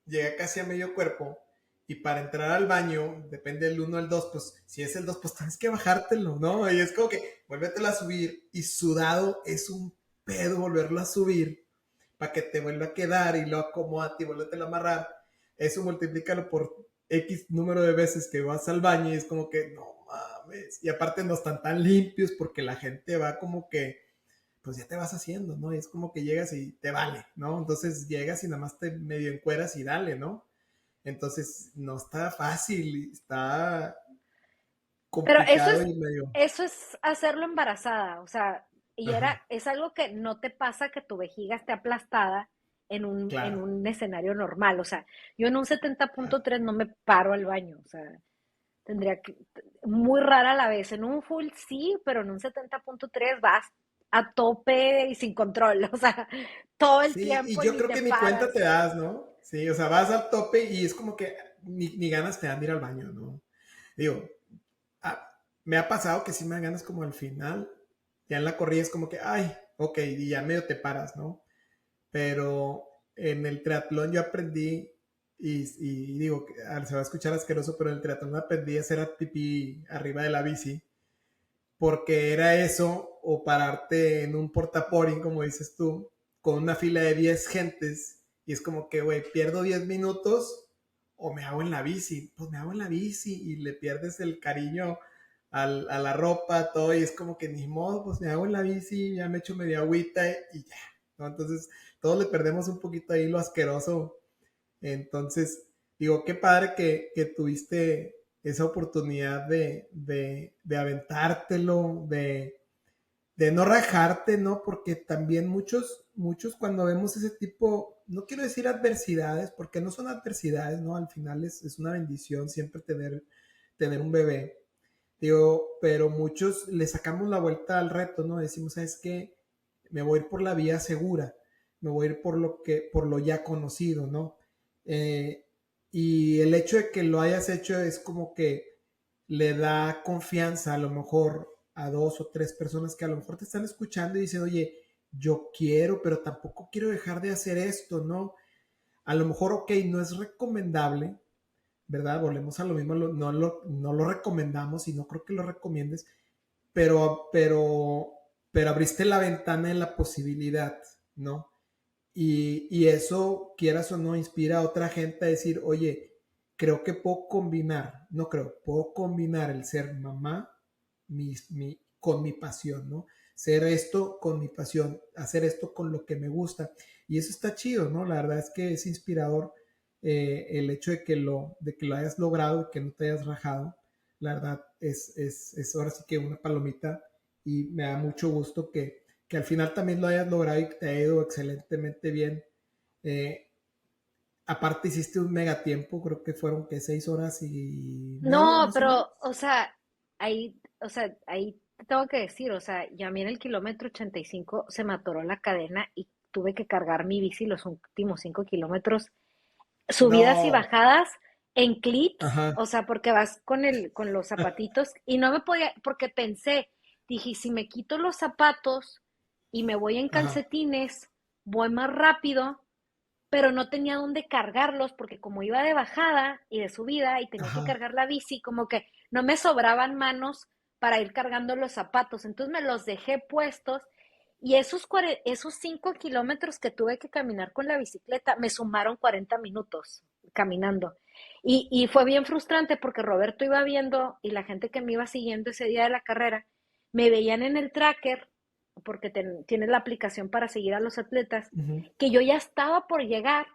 A: llega casi a medio cuerpo, y para entrar al baño, depende del uno al 2 pues si es el 2 pues tienes que bajártelo, ¿no? Y es como que vuélvetelo a subir, y sudado es un pedo volverlo a subir, para que te vuelva a quedar, y lo acomoda y vuélvetelo a amarrar. Eso multiplícalo por X número de veces que vas al baño, y es como que, no mames. Y aparte no están tan limpios porque la gente va como que, pues ya te vas haciendo, ¿no? Y es como que llegas y te vale, ¿no? Entonces llegas y nada más te medio encueras y dale, ¿no? Entonces no está fácil, está
B: Pero
A: complicado y medio.
B: eso es hacerlo embarazada, o sea,
A: Ajá,
B: es algo que no te pasa que tu vejiga esté aplastada en
A: claro,
B: un escenario normal, o sea, yo en un
A: claro.
B: 70.3 no me paro al baño, o sea, tendría que, muy rara a la vez, en un full sí, pero en un 70.3 vas a tope y sin control, o sea, todo el
A: Sí, y
B: tiempo y
A: yo
B: ni
A: creo
B: te
A: que ni cuenta te
B: paras.
A: das, ¿no? Sí, o sea, vas al tope y es como que ni ganas te dan de ir al baño, ¿no? Digo, ah, me ha pasado que sí me dan ganas como al final, ya en la corrida es como que, ay, ok, y ya medio te paras, ¿no? Pero en el triatlón yo aprendí, y digo, se va a escuchar asqueroso, pero en el triatlón aprendí a hacer pipí arriba de la bici, porque era eso, o pararte en un portaporing, como dices tú, con una fila de 10 gentes, y es como que, güey, pierdo 10 minutos o me hago en la bici, pues me hago en la bici y le pierdes el cariño a la ropa, todo, y es como que ni modo, pues me hago en la bici, ya me echo media agüita y ya, ¿no? Entonces, todos le perdemos un poquito ahí lo asqueroso. Entonces, digo, qué padre que tuviste esa oportunidad de aventártelo, de no rajarte, ¿no? Porque también muchos cuando vemos ese tipo, no quiero decir adversidades, porque no son adversidades, ¿no? Al final es una bendición siempre tener un bebé. Digo, pero muchos le sacamos la vuelta al reto, ¿no? Decimos, ¿sabes qué? Me voy a ir por la vía segura, me voy a ir por lo ya conocido, ¿no? Eh, y el hecho de que lo hayas hecho es como que le da confianza a lo mejor a dos o tres personas que a lo mejor te están escuchando y dicen, oye, yo quiero, pero tampoco quiero dejar de hacer esto, ¿no? A lo mejor, ok, no es recomendable, ¿verdad? Volvemos a lo mismo, no lo recomendamos y no creo que lo recomiendes, pero, pero, pero abriste la ventana en la posibilidad, ¿no? Y eso, quieras o no, inspira a otra gente a decir, oye, creo que puedo combinar, no creo, puedo combinar el ser mamá con mi pasión, ¿no? Ser esto con mi pasión, hacer esto con lo que me gusta. Y eso está chido, ¿no? La verdad es que es inspirador el hecho de que lo hayas logrado y que no te hayas rajado. La verdad es ahora sí que una palomita y me da mucho gusto que al final también lo hayas logrado y que te ha ido excelentemente bien. Eh, Aparte hiciste un mega tiempo, creo que fueron que 6 horas y media
B: No,
A: más o menos.
B: pero, o sea, ahí te tengo que decir, o sea, yo a mí en el kilómetro 85 se me atoró la cadena y tuve que cargar mi bici los últimos 5 kilómetros, subidas y
A: No,
B: bajadas en clips,
A: ajá,
B: o sea, porque vas con los zapatitos y no me podía, porque pensé, dije, si me quito los zapatos y me voy en
A: ajá,
B: calcetines, voy más rápido, pero no tenía dónde cargarlos porque como iba de bajada y de subida y tenía que
A: ajá,
B: cargar la bici, como que no me sobraban manos para ir cargando los zapatos. Entonces me los dejé puestos y esos 5 kilómetros que tuve que caminar con la bicicleta me sumaron 40 minutos caminando. Y fue bien frustrante porque Roberto iba viendo y la gente que me iba siguiendo ese día de la carrera me veían en el tracker porque tienes la aplicación para seguir a los atletas,
A: ujú,
B: que yo ya estaba por llegar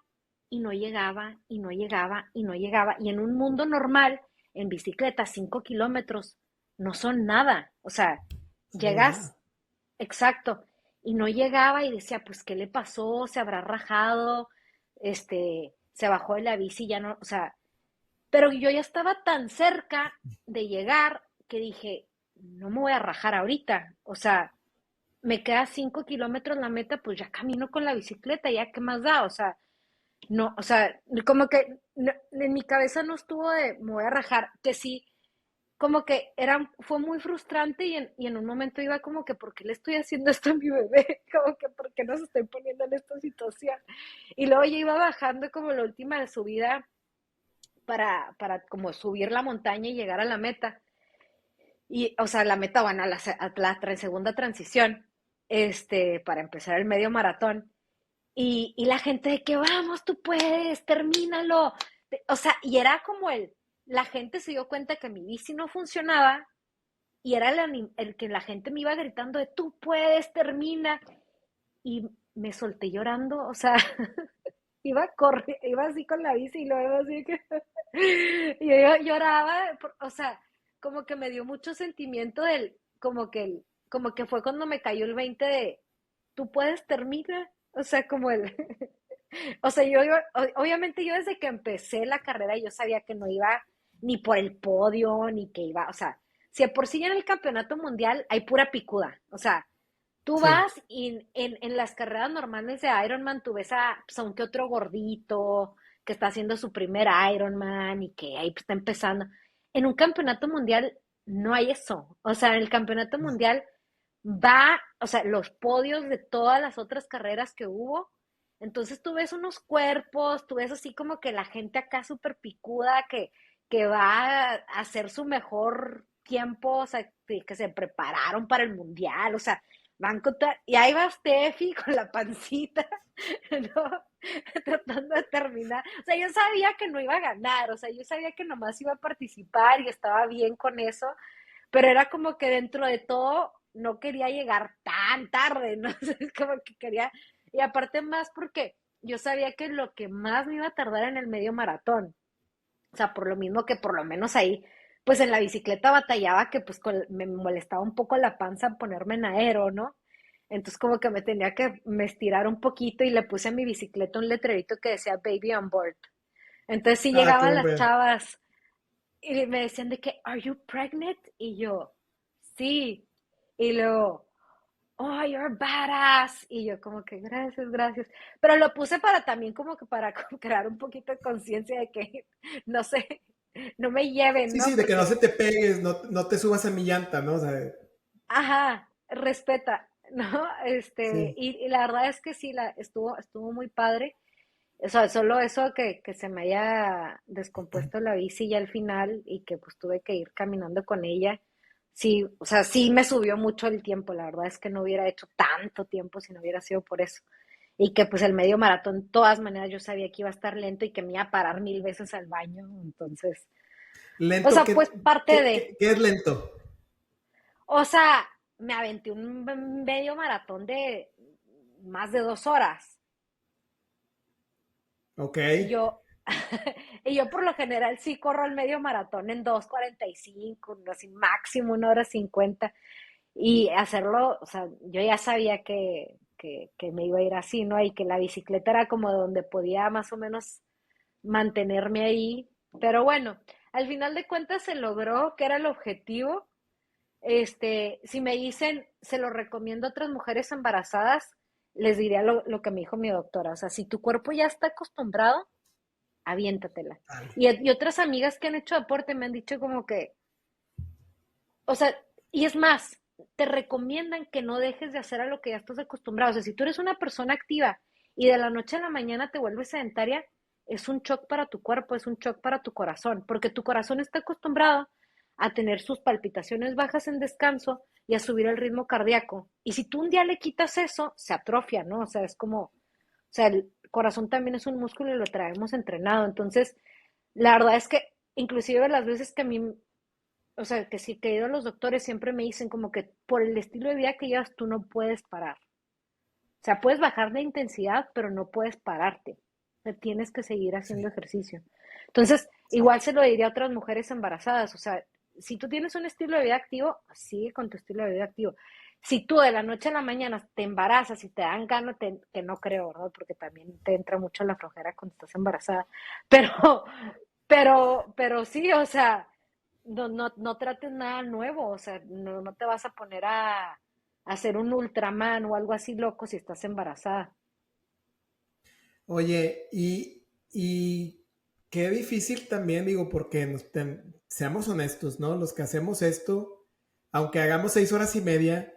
B: y no llegaba, y no llegaba, y no llegaba. Y en un mundo normal, en bicicleta, 5 kilómetros no son nada. O sea,
A: sí,
B: llegas,
A: nada.
B: exacto, y no llegaba y decía, pues, ¿qué le pasó? ¿Se habrá rajado? Se bajó de la bici, ya no, o sea, pero yo ya estaba tan cerca de llegar que dije, no me voy a rajar ahorita. O sea, me queda 5 kilómetros la meta, pues ya camino con la bicicleta, ya qué más da, o sea, no, o sea, como que en mi cabeza no estuvo de me voy a rajar, que sí, como que fue muy frustrante y en un momento iba como que, ¿por qué le estoy haciendo esto a mi bebé? Como que, ¿por qué nos estoy poniendo en esta situación? Y luego ya iba bajando como la última subida para como subir la montaña y llegar a la meta. Y, o sea, la meta, bueno, a la segunda transición, para empezar el medio maratón. Y la gente de que vamos, tú puedes, termínalo. O sea, y era como la gente se dio cuenta que mi bici no funcionaba y era el que la gente me iba gritando de tú puedes, termina. Y me solté llorando, o sea, iba así con la bici y luego así que y yo lloraba, o sea, como que me dio mucho sentimiento como que fue cuando me cayó el 20 de tú puedes terminar, o sea, o sea, obviamente yo desde que empecé la carrera yo sabía que no iba ni por el podio, ni que iba, o sea, si de por sí en el campeonato mundial hay pura picuda, o sea, tú
A: Sí,
B: vas y en las carreras normales de Ironman tú ves pues, a un que otro gordito que está haciendo su primer Ironman y que ahí está empezando. En un campeonato mundial no hay eso. O sea, en el campeonato mundial o sea, los podios de todas las otras carreras que hubo. Entonces tú ves unos cuerpos, tú ves así como que la gente acá súper picuda que va a hacer su mejor tiempo, o sea, que se prepararon para el mundial, o sea, van y ahí va Steffi con la pancita, ¿no? Tratando de terminar. O sea, yo sabía que no iba a ganar, o sea, yo sabía que nomás iba a participar y estaba bien con eso, pero era como que dentro de todo no quería llegar tan tarde, ¿no? O sea, es como que quería, y aparte más porque yo sabía que lo que más me iba a tardar en el medio maratón. O sea, por lo mismo que por lo menos ahí, pues en la bicicleta batallaba que pues me molestaba un poco la panza ponerme en aero, ¿no? Entonces como que me tenía que me estirar un poquito y le puse a mi bicicleta un letrerito que decía Baby on board. Entonces sí
A: Ah, qué
B: llegaban
A: buen
B: las
A: pedo.
B: chavas y me decían de que, ¿Are you pregnant? Y yo, sí. Y luego, oh, you're badass. Y yo como que gracias, gracias. Pero lo puse para también como que para crear un poquito de conciencia de que, no sé, no me lleven,
A: Sí,
B: ¿no?
A: sí, de que no se
B: Porque,
A: te pegues, no, no te subas a mi llanta, ¿no? O sea,
B: ajá, respeta, ¿no?
A: sí.
B: Y la verdad es que sí, estuvo muy padre. O sea, solo eso que se me haya descompuesto la bici ya al final y que pues tuve que ir caminando con ella. Sí, o sea, sí me subió mucho el tiempo. La verdad es que no hubiera hecho tanto tiempo si no hubiera sido por eso. Y que pues el medio maratón, de todas maneras, yo sabía que iba a estar lento y que me iba a parar 1000 veces al baño. Entonces, o
A: Lento,
B: sea, pues parte de,
A: qué es lento?
B: o sea, me aventé un medio maratón de más de 2 horas.
A: Ok.
B: Y yo, y yo por lo general sí corro el medio maratón en 2:45, así máximo 1:50. Y hacerlo, o sea, yo ya sabía que me iba a ir así, ¿no? Y que la bicicleta era como donde podía más o menos mantenerme ahí. Pero bueno, al final de cuentas se logró, que era el objetivo. Si me dicen, se lo recomiendo a otras mujeres embarazadas, les diría lo que me dijo mi doctora. O sea, si tu cuerpo ya está acostumbrado, aviéntatela.
A: Dale.
B: Y otras amigas que han hecho deporte me han dicho como que, o sea, y es más, te recomiendan que no dejes de hacer a lo que ya estás acostumbrado. O sea, si tú eres una persona activa y de la noche a la mañana te vuelves sedentaria, es un shock para tu cuerpo, es un shock para tu corazón, porque tu corazón está acostumbrado a tener sus palpitaciones bajas en descanso y a subir el ritmo cardíaco. Y si tú un día le quitas eso, se atrofia, ¿no? O sea, es como, o sea, el corazón también es un músculo y lo traemos entrenado. Entonces, la verdad es que inclusive las veces que a mí, o sea, que sí que he ido a los doctores siempre me dicen como que por el estilo de vida que llevas tú no puedes parar. O sea, puedes bajar de intensidad, pero no puedes pararte. O sea, tienes que seguir haciendo
A: Sí.
B: ejercicio. Entonces, igual se lo diría a otras mujeres embarazadas. O sea, si tú tienes un estilo de vida activo, sigue con tu estilo de vida activo. Si tú de la noche a la mañana te embarazas y te dan ganas, que no creo, ¿verdad? Porque también te entra mucho la flojera cuando estás embarazada. Pero, pero sí, o sea, no trates nada nuevo. O sea, no te vas a poner a hacer un Ultraman o algo así loco si estás embarazada.
A: Oye, y qué difícil también, digo, porque seamos honestos, ¿no? Los que hacemos esto, aunque hagamos 6 horas y media,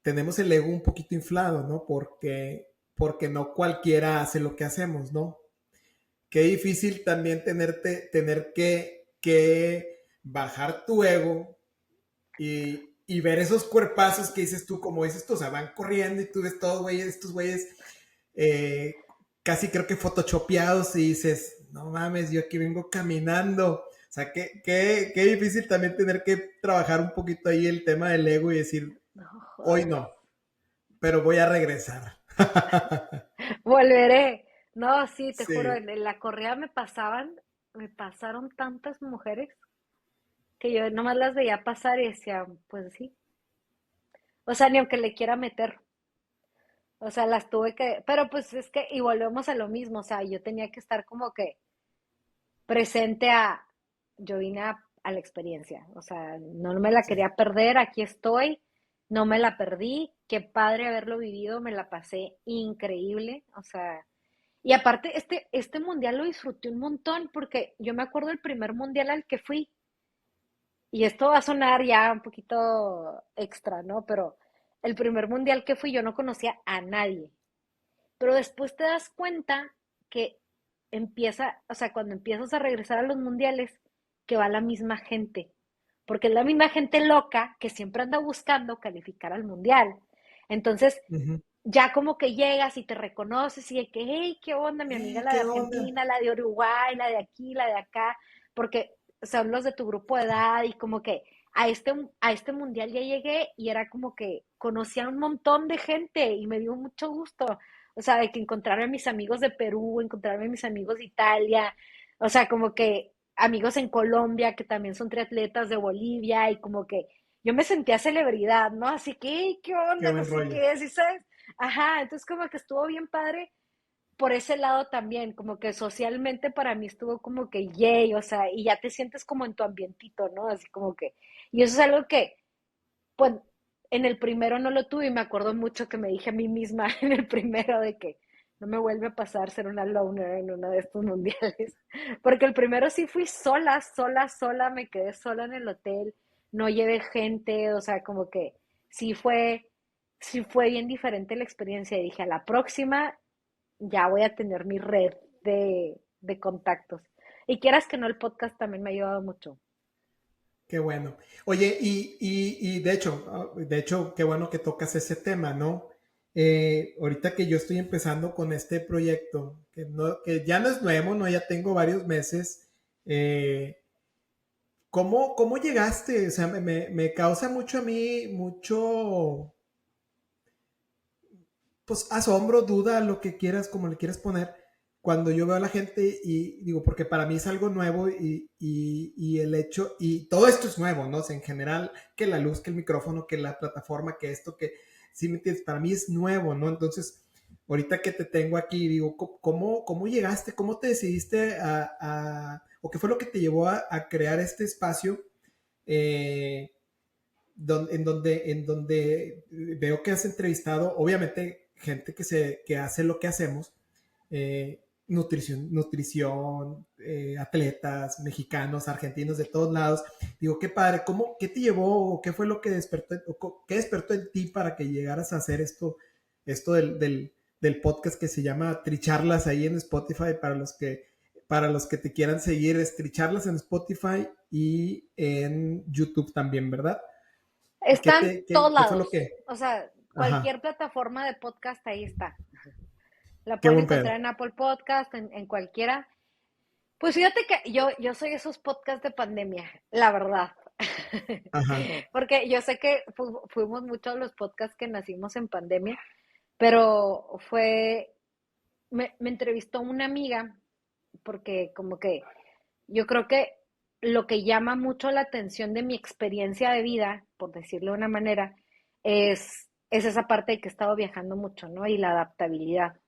A: tenemos el ego un poquito inflado, ¿no? Porque no cualquiera hace lo que hacemos, ¿no? Qué difícil también tener que bajar tu ego y ver esos cuerpazos que dices tú, como dices tú, o sea, van corriendo y tú ves todos güeyes, estos güeyes eh, casi creo que photoshopeados y dices, no mames, yo aquí vengo caminando. O sea, qué difícil también tener que trabajar un poquito ahí el tema del ego y decir,
B: No
A: hoy
B: jodas.
A: no, pero voy a regresar.
B: Volveré. No, sí, te juro,
A: Sí,
B: en la corrida me pasaron tantas mujeres que yo nomás las veía pasar y decía, pues sí. O sea, ni aunque le quiera meter. O sea, las tuve que, pero pues es que, y volvemos a lo mismo, o sea, yo tenía que estar como que presente yo vine a la experiencia, o sea, no me la
A: sí.
B: quería perder, aquí estoy, no me la perdí, qué padre haberlo vivido, me la pasé increíble, o sea, y aparte este mundial lo disfruté un montón porque yo me acuerdo del primer mundial al que fui, y esto va a sonar ya un poquito extra, ¿no? Pero el primer mundial que fui yo no conocía a nadie, pero después te das cuenta que o sea, cuando empiezas a regresar a los mundiales, que va la misma gente, porque es la misma gente loca que siempre anda buscando calificar al mundial. Entonces,
A: Ujú.
B: ya como que llegas y te reconoces y de que, hey, ¿qué onda? Mi amiga la de
A: ¿Qué onda?
B: Argentina, la de Uruguay, la de aquí, la de acá, porque son los de tu grupo de edad y como que a este mundial ya llegué y era como que conocía a un montón de gente y me dio mucho gusto. O sea, de que encontrarme a mis amigos de Perú, encontrarme a mis amigos de Italia, o sea, como que amigos en Colombia que también son triatletas de Bolivia y como que yo me sentía celebridad, ¿no? Así que, "Ey, ¿qué
A: Qué
B: onda? No
A: buen
B: sé
A: rollo.
B: qué, ¿sí sabes? Ajá, entonces como que estuvo bien padre por ese lado también, como que socialmente para mí estuvo como que yay, o sea, y ya te sientes como en tu ambientito, ¿no? Así como que, y eso es algo que, pues, en el primero no lo tuve y me acuerdo mucho que me dije a mí misma en el primero de que no me vuelve a pasar ser una loner en uno de estos mundiales, porque el primero sí fui sola, sola, sola, me quedé sola en el hotel, no llevé gente, o sea, como que sí fue, sí fue bien diferente la experiencia y dije, a la próxima ya voy a tener mi red de contactos. Y quieras que no, el podcast también me ha ayudado mucho.
A: Qué bueno. Oye, y de hecho, qué bueno que tocas ese tema, ¿no? Ahorita que yo estoy empezando con este proyecto, que ya no es nuevo, ¿no? Ya tengo varios meses. ¿Cómo llegaste? O sea, me causa mucho a mí, mucho, pues, asombro, duda, lo que quieras, como le quieras poner, cuando yo veo a la gente y digo, porque para mí es algo nuevo y el hecho, y todo esto es nuevo, ¿no? O sea, en general, que la luz, que el micrófono, que la plataforma, que esto, que, sí me entiendes, para mí es nuevo, ¿no? Entonces, ahorita que te tengo aquí, digo, ¿cómo llegaste? ¿Cómo te decidiste o qué fue lo que te llevó a crear este espacio? Eh, en donde veo que has entrevistado, obviamente, gente que hace lo que hacemos, atletas, mexicanos, argentinos, de todos lados. Digo, qué padre, ¿qué te llevó o qué fue lo que despertó, qué despertó en ti para que llegaras a hacer esto del podcast que se llama Tricharlas ahí en Spotify para los que te quieran seguir, es Tricharlas en Spotify y en YouTube también, ¿verdad? ¿Qué,
B: Están
A: te,
B: todos
A: qué fue lo
B: lados.
A: que?
B: O sea,
A: Ajá,
B: cualquier plataforma de podcast ahí está. La
A: qué
B: pueden
A: buen pedo.
B: encontrar en Apple Podcast, en cualquiera. Pues fíjate que yo soy esos podcasts de pandemia, la verdad.
A: Ajá,
B: Porque yo sé que fuimos muchos los podcasts que nacimos en pandemia, pero me entrevistó una amiga, porque como que yo creo que lo que llama mucho la atención de mi experiencia de vida, por decirlo de una manera, es esa parte de que he estado viajando mucho, ¿no? Y la adaptabilidad.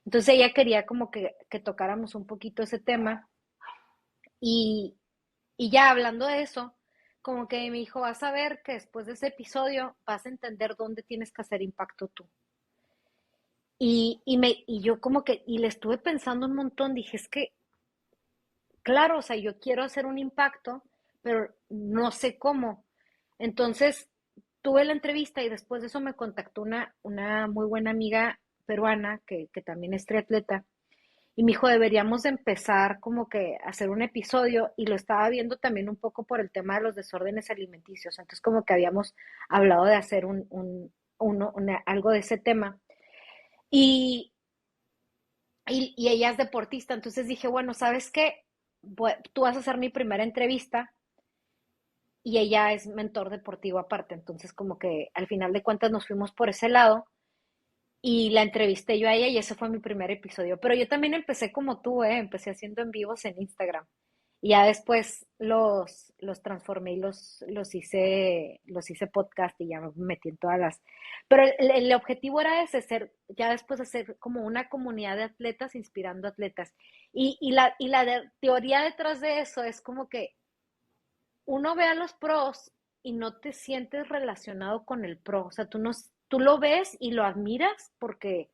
B: Entonces ella quería como que tocáramos un poquito ese tema y, y ya hablando de eso, como que me dijo, vas a ver que después de ese episodio vas a entender dónde tienes que hacer impacto tú. Y yo como que, y le estuve pensando un montón, dije, es que, claro, o sea, yo quiero hacer un impacto, pero no sé cómo. Entonces, tuve la entrevista y después de eso me contactó una muy buena amiga peruana que también es triatleta y me dijo, deberíamos de empezar como que a hacer un episodio y lo estaba viendo también un poco por el tema de los desórdenes alimenticios. Entonces, como que habíamos hablado de hacer algo de ese tema. Y, y ella es deportista, entonces dije, bueno, ¿sabes qué? Tú vas a hacer mi primera entrevista y ella es mentor deportivo aparte, entonces como que al final de cuentas nos fuimos por ese lado y la entrevisté yo a ella y ese fue mi primer episodio. Pero yo también empecé como tú, ¿eh? Empecé haciendo en vivos en Instagram. Y ya después los transformé y los hice podcast y ya me metí en todas las... Pero el objetivo era ese, ya después hacer como una comunidad de atletas inspirando atletas. Y la teoría detrás de eso es como que uno ve a los pros y no te sientes relacionado con el pro. O sea, tú lo ves y lo admiras porque,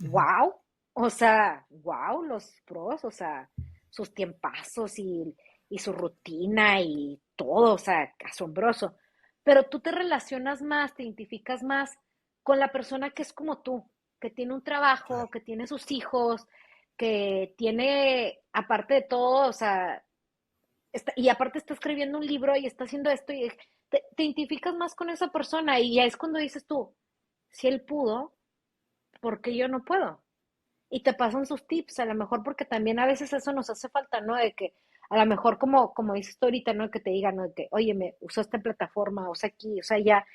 A: ujú.
B: wow, o sea, wow, los pros, o sea, sus tiempazos y su rutina y todo, o sea, asombroso. Pero tú te relacionas más, te identificas más con la persona que es como tú, que tiene un trabajo,
A: Claro.
B: que tiene sus hijos, que tiene, aparte de todo, o sea, y aparte está escribiendo un libro y está haciendo esto y te identificas más con esa persona y ya es cuando dices tú, si él pudo, ¿por qué yo no puedo? Y te pasan sus tips, a lo mejor porque también a veces eso nos hace falta, ¿no? De que a lo mejor como dices tú ahorita, ¿no? Que te digan, ¿no? De que, oye, me usó esta plataforma, usa aquí, o sea, ya,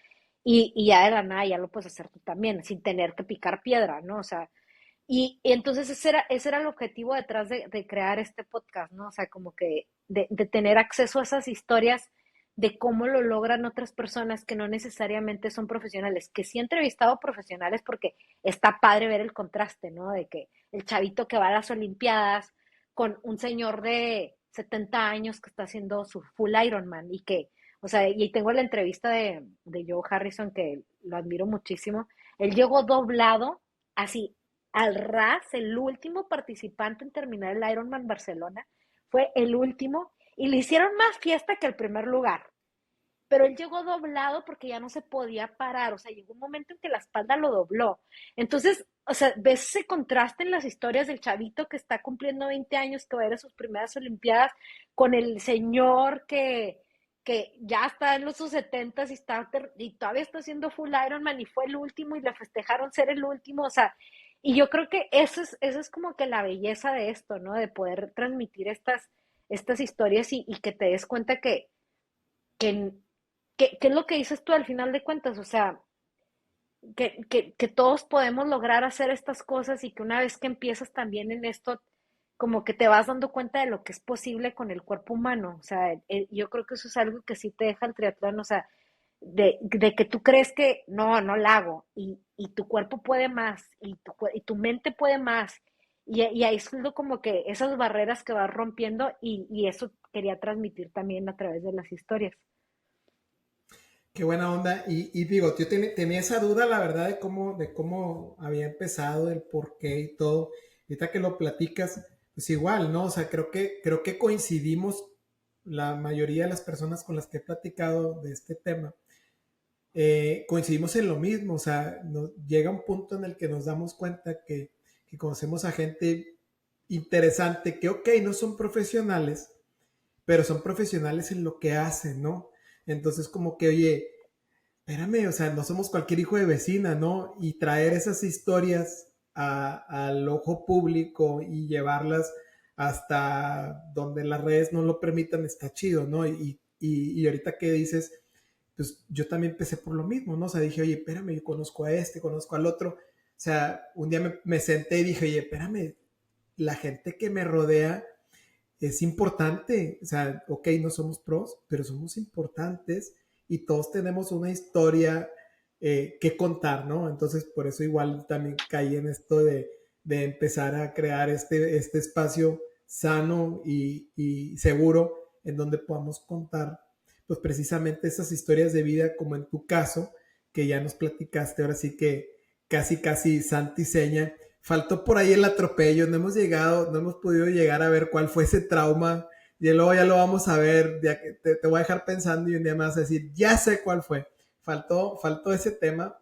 B: y ya de la nada ya lo puedes hacer tú también, sin tener que picar piedra, ¿no? O sea, Y entonces ese era el objetivo detrás de crear este podcast, ¿no? O sea, como que de tener acceso a esas historias de cómo lo logran otras personas que no necesariamente son profesionales, que sí he entrevistado profesionales porque está padre ver el contraste, ¿no? De que el chavito que va a las Olimpiadas con un señor de 70 años que está haciendo su full Ironman y que, o sea, y tengo la entrevista de Joe Harrison que lo admiro muchísimo. Él llegó doblado, así, al ras, el último participante en terminar el Ironman Barcelona, fue el último y le hicieron más fiesta que el primer lugar. Pero él llegó doblado porque ya no se podía parar, o sea, llegó un momento en que la espalda lo dobló. Entonces, o sea, ves ese contraste en las historias del chavito que está cumpliendo 20 años, que va a ir a sus primeras Olimpiadas, con el señor que ya está en sus 70 y todavía está haciendo full Ironman y fue el último y le festejaron ser el último, o sea, y yo creo que eso es como que la belleza de esto, ¿no? De poder transmitir estas historias y que te des cuenta que, que es lo que dices tú al final de cuentas, o sea, que todos podemos lograr hacer estas cosas y que una vez que empiezas también en esto, como que te vas dando cuenta de lo que es posible con el cuerpo humano, o sea, yo creo que eso es algo que sí te deja el triatlón, o sea, de que tú crees que no la hago y tu cuerpo puede más y tu mente puede más y ahí es como que esas barreras que vas rompiendo y eso quería transmitir también a través de las historias.
A: Qué buena onda. Y digo, yo tenía esa duda, la verdad, de cómo había empezado, el por qué y todo. Ahorita que lo platicas, pues igual, ¿no? O sea, creo que coincidimos la mayoría de las personas con las que he platicado de este tema. Coincidimos en lo mismo, o sea, llega un punto en el que nos damos cuenta que conocemos a gente interesante que, ok, no son profesionales, pero son profesionales en lo que hacen, ¿no? Entonces, como que, oye, espérame, o sea, no somos cualquier hijo de vecina, ¿no? Y traer esas historias al ojo público y llevarlas hasta donde las redes no lo permitan, está chido, ¿no? Y ahorita que dices, pues yo también empecé por lo mismo, ¿no? O sea, dije, oye, espérame, yo conozco a este, conozco al otro. O sea, un día me senté y dije, oye, espérame, la gente que me rodea es importante. O sea, ok, no somos pros, pero somos importantes y todos tenemos una historia que contar, ¿no? Entonces, por eso igual también caí en esto de empezar a crear este espacio sano y seguro en donde podamos contar, pues precisamente esas historias de vida, como en tu caso, que ya nos platicaste, ahora sí que casi, casi santi y seña. Faltó por ahí el atropello, no hemos llegado, no hemos podido llegar a ver cuál fue ese trauma, y luego ya lo vamos a ver, ya que te voy a dejar pensando y un día me vas a decir, ya sé cuál fue. Faltó ese tema,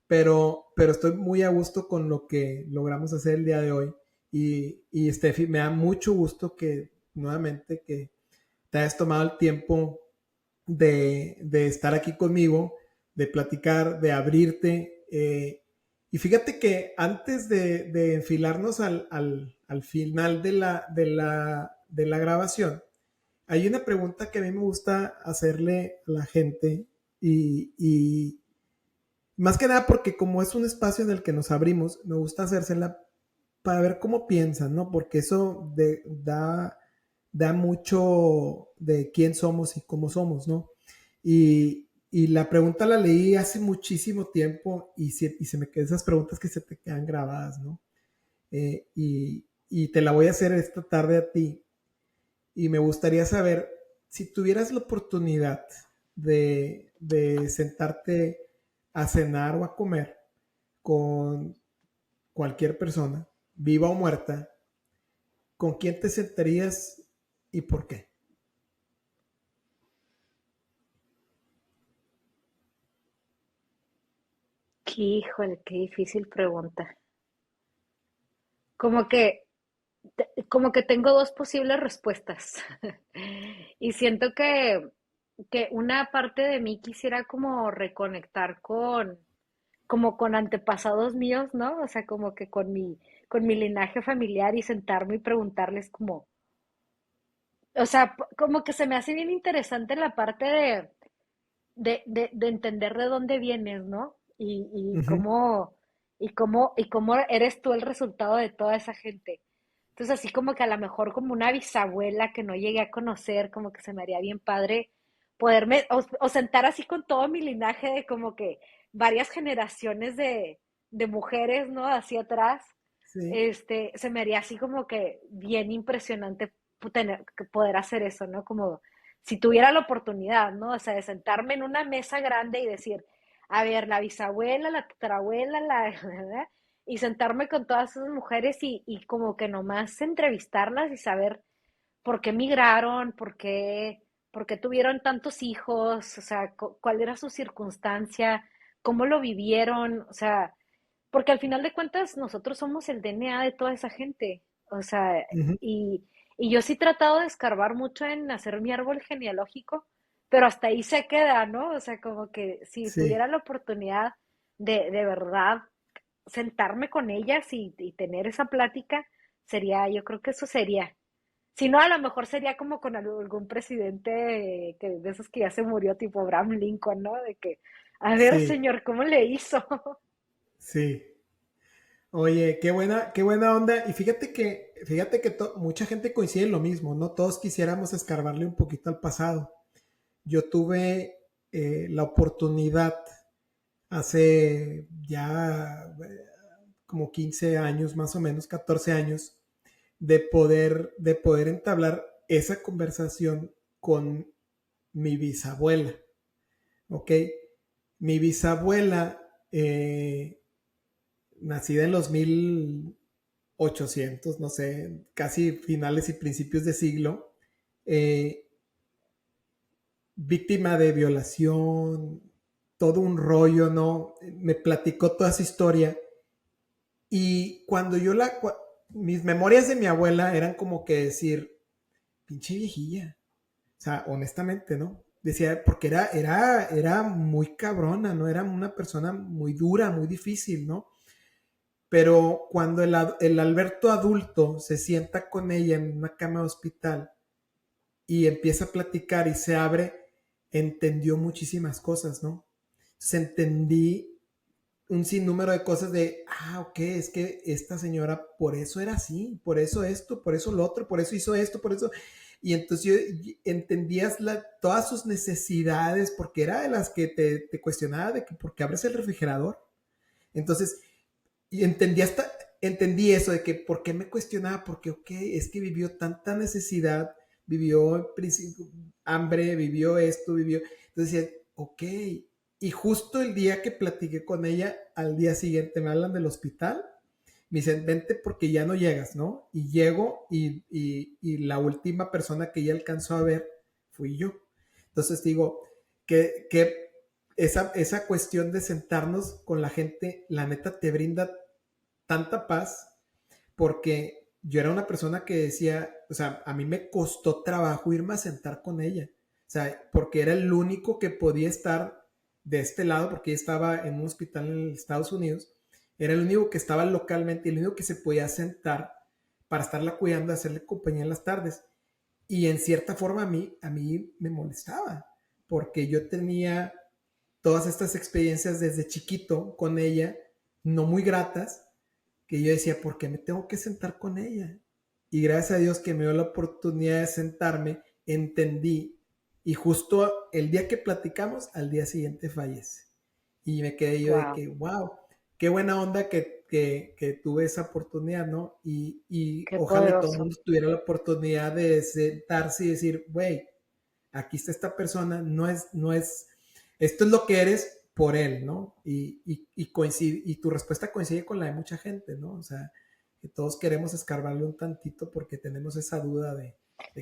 A: pero estoy muy a gusto con lo que logramos hacer el día de hoy. Y Steffi, me da mucho gusto que nuevamente que te hayas tomado el tiempo de estar aquí conmigo, de platicar, de abrirte. Y fíjate que antes de enfilarnos al final de la grabación, hay una pregunta que a mí me gusta hacerle a la gente y más que nada porque como es un espacio en el que nos abrimos, me gusta hacérsela para ver cómo piensan, ¿no? Porque eso da mucho de quién somos y cómo somos, ¿no? Y la pregunta la leí hace muchísimo tiempo y se me quedan esas preguntas que se te quedan grabadas, ¿no? Y te la voy a hacer esta tarde a ti. Y me gustaría saber, si tuvieras la oportunidad de sentarte a cenar o a comer con cualquier persona, viva o muerta, ¿con quién te sentarías y por qué?
B: Híjole, qué difícil pregunta. Como que, como que tengo dos posibles respuestas. Y siento que una parte de mí quisiera como reconectar como con antepasados míos, ¿no? O sea, como que con mi linaje familiar y sentarme y preguntarles como, o sea, como que se me hace bien interesante la parte de entender de dónde vienes, ¿no? Y
A: Ujú.
B: y cómo eres tú el resultado de toda esa gente. Entonces, así como que a lo mejor como una bisabuela que no llegué a conocer, como que se me haría bien padre poderme, o sentar así con todo mi linaje de como que varias generaciones de mujeres, ¿no? Hacia atrás,
A: Sí.
B: se me haría así como que bien impresionante tener, que poder hacer eso, ¿no? Como si tuviera la oportunidad, ¿no? O sea, de sentarme en una mesa grande y decir, a ver, la bisabuela, la tatarabuela, ¿verdad? Y sentarme con todas esas mujeres y como que nomás entrevistarlas y saber por qué migraron, por qué tuvieron tantos hijos, o sea, cuál era su circunstancia, cómo lo vivieron, o sea, porque al final de cuentas nosotros somos el DNA de toda esa gente, o sea,
A: Ujú.
B: y, y yo sí he tratado de escarbar mucho en hacer mi árbol genealógico, pero hasta ahí se queda, ¿no? O sea, como que si
A: Sí.
B: tuviera la oportunidad de verdad sentarme con ellas y tener esa plática, sería, yo creo que eso sería. Si no, a lo mejor sería como con algún presidente que, de esos que ya se murió, tipo Abraham Lincoln, ¿no? De que, a ver,
A: Sí.
B: señor, ¿cómo le hizo?
A: Sí. Oye, qué buena onda. Y fíjate que mucha gente coincide en lo mismo, ¿no? Todos quisiéramos escarbarle un poquito al pasado. Yo tuve la oportunidad hace ya como 15 años, más o menos, 14 años, de poder entablar esa conversación con mi bisabuela, ¿ok? Mi bisabuela, nacida en los 1800, no sé, casi finales y principios de siglo, eh, víctima de violación, todo un rollo, ¿no? Me platicó toda esa historia y cuando mis memorias de mi abuela eran como que decir, pinche viejilla, o sea, honestamente, ¿no? Decía, porque era muy cabrona, ¿no? Era una persona muy dura, muy difícil, ¿no? Pero cuando el Alberto adulto se sienta con ella en una cama de hospital y empieza a platicar y se abre, entendió muchísimas cosas, ¿no? Entonces entendí un sinnúmero de cosas ok, es que esta señora por eso era así, por eso esto, por eso lo otro, por eso hizo esto, por eso. Y entonces entendías todas sus necesidades, porque era de las que te cuestionaba de que por qué abres el refrigerador. Entonces, y entendí eso de que por qué me cuestionaba, porque, ok, es que vivió tanta necesidad, vivió hambre, vivió esto, vivió. Entonces decía, ok. Y justo el día que platiqué con ella, al día siguiente me hablan del hospital, me dicen, vente porque ya no llegas, ¿no? Y llego y la última persona que ella alcanzó a ver fui yo. Entonces digo, que esa cuestión de sentarnos con la gente, la neta te brinda tanta paz porque yo era una persona que decía, o sea, a mí me costó trabajo irme a sentar con ella, o sea, porque era el único que podía estar de este lado, porque ella estaba en un hospital en Estados Unidos, era el único que estaba localmente y el único que se podía sentar para estarla cuidando, hacerle compañía en las tardes. Y en cierta forma a mí me molestaba, porque yo tenía todas estas experiencias desde chiquito con ella, no muy gratas, que yo decía, ¿por qué me tengo que sentar con ella? Y gracias a Dios que me dio la oportunidad de sentarme, entendí. Y justo el día que platicamos, al día siguiente fallece. Y me quedé yo de
B: Wow,
A: que, wow, qué buena onda que tuve esa oportunidad, ¿no? Y
B: qué
A: ojalá y todo el
B: poderoso.
A: mundo tuviera la oportunidad de sentarse y decir, güey, aquí está esta persona, esto es lo que eres por él, ¿no? Y tu respuesta coincide con la de mucha gente, ¿no? O sea, que todos queremos escarbarle un tantito porque tenemos esa duda de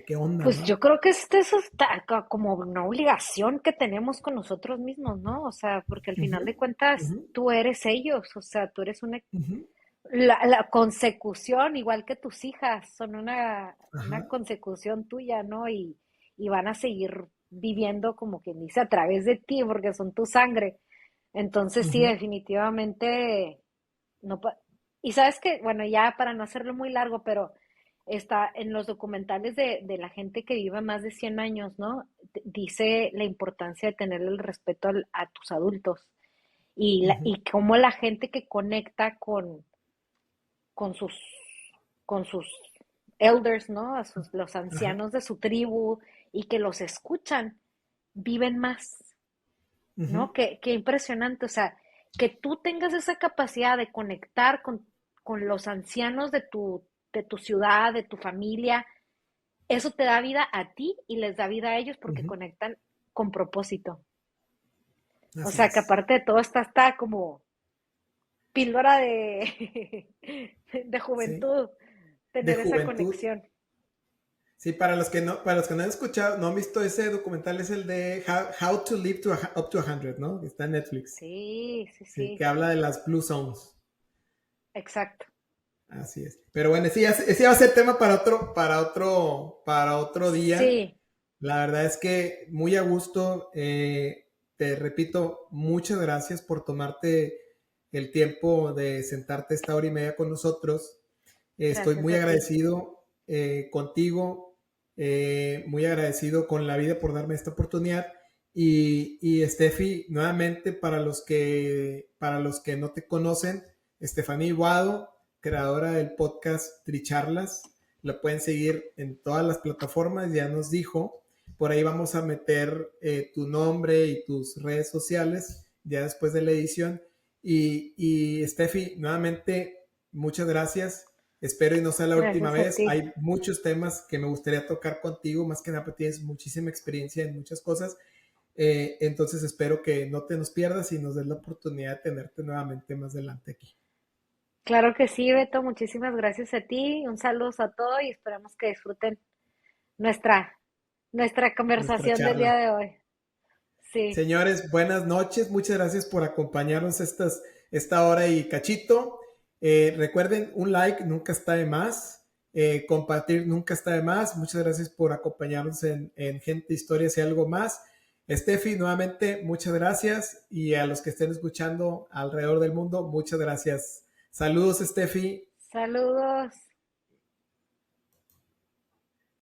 A: qué onda,
B: Pues
A: ¿no?
B: yo creo que eso está como una obligación que tenemos con nosotros mismos, ¿no? O sea, porque al
A: Ujú,
B: final de cuentas
A: ujú,
B: tú eres ellos, o sea, tú eres
A: ujú,
B: la consecución, igual que tus hijas, son una
A: ajá,
B: consecución tuya, ¿no? Y van a seguir viviendo como quien dice a través de ti, porque son tu sangre. Entonces sí,
A: ujú,
B: definitivamente no. Y sabes que, bueno, ya para no hacerlo muy largo, pero está en los documentales de la gente que vive más de 100 años, ¿no? Dice la importancia de tener el respeto a tus adultos
A: Ujú.
B: y cómo la gente que conecta con sus, con sus elders, ¿no? Los
A: Ajá.
B: ancianos de su tribu y que los escuchan, viven más,
A: Ujú.
B: ¿no? Qué impresionante, o sea, que tú tengas esa capacidad de conectar con los ancianos de tu ciudad, de tu familia, eso te da vida a ti y les da vida a ellos porque
A: Ujú.
B: conectan con propósito. O
A: Así
B: sea, que
A: es.
B: aparte de todo está como píldora de
A: Sí.
B: juventud,
A: De
B: tener esa
A: juventud.
B: conexión.
A: Sí, para los que no han escuchado, no han visto ese documental, es el de How to Live Up to 100, ¿no? Que está en Netflix.
B: Sí, sí,
A: Sí, que
B: sí,
A: habla de las Blue Zones.
B: exacto.
A: Así es. Pero bueno, ese va a ser tema para otro día.
B: Sí,
A: La verdad es que muy a gusto. Te repito, muchas gracias por tomarte el tiempo de sentarte esta hora y media con nosotros. Estoy
B: gracias
A: muy
B: a ti.
A: agradecido contigo, muy agradecido con la vida por darme esta oportunidad. Y Steffi, nuevamente, para los que no te conocen, Estefanía Iguado, creadora del podcast Tricharlas, la pueden seguir en todas las plataformas, ya nos dijo. Por ahí vamos a meter tu nombre y tus redes sociales ya después de la edición. Y Steffi, nuevamente, muchas gracias. Espero y no sea la última
B: Gracias a
A: vez.
B: ti.
A: Hay muchos temas que me gustaría tocar contigo, más que nada porque tienes muchísima experiencia en muchas cosas. Entonces espero que no te nos pierdas y nos des la oportunidad de tenerte nuevamente más adelante aquí.
B: Claro que sí, Beto, muchísimas gracias a ti. Un saludo a todos y esperamos que disfruten nuestra, nuestra
A: Nuestra
B: conversación del día
A: charla.
B: de hoy. Sí,
A: Señores, buenas noches. Muchas gracias por acompañarnos esta hora y cachito. Recuerden, un like nunca está de más. Compartir nunca está de más. Muchas gracias por acompañarnos en Gente, Historias y algo más. Steffi, nuevamente, muchas gracias. Y a los que estén escuchando alrededor del mundo, muchas gracias. Saludos, Steffi.
B: saludos.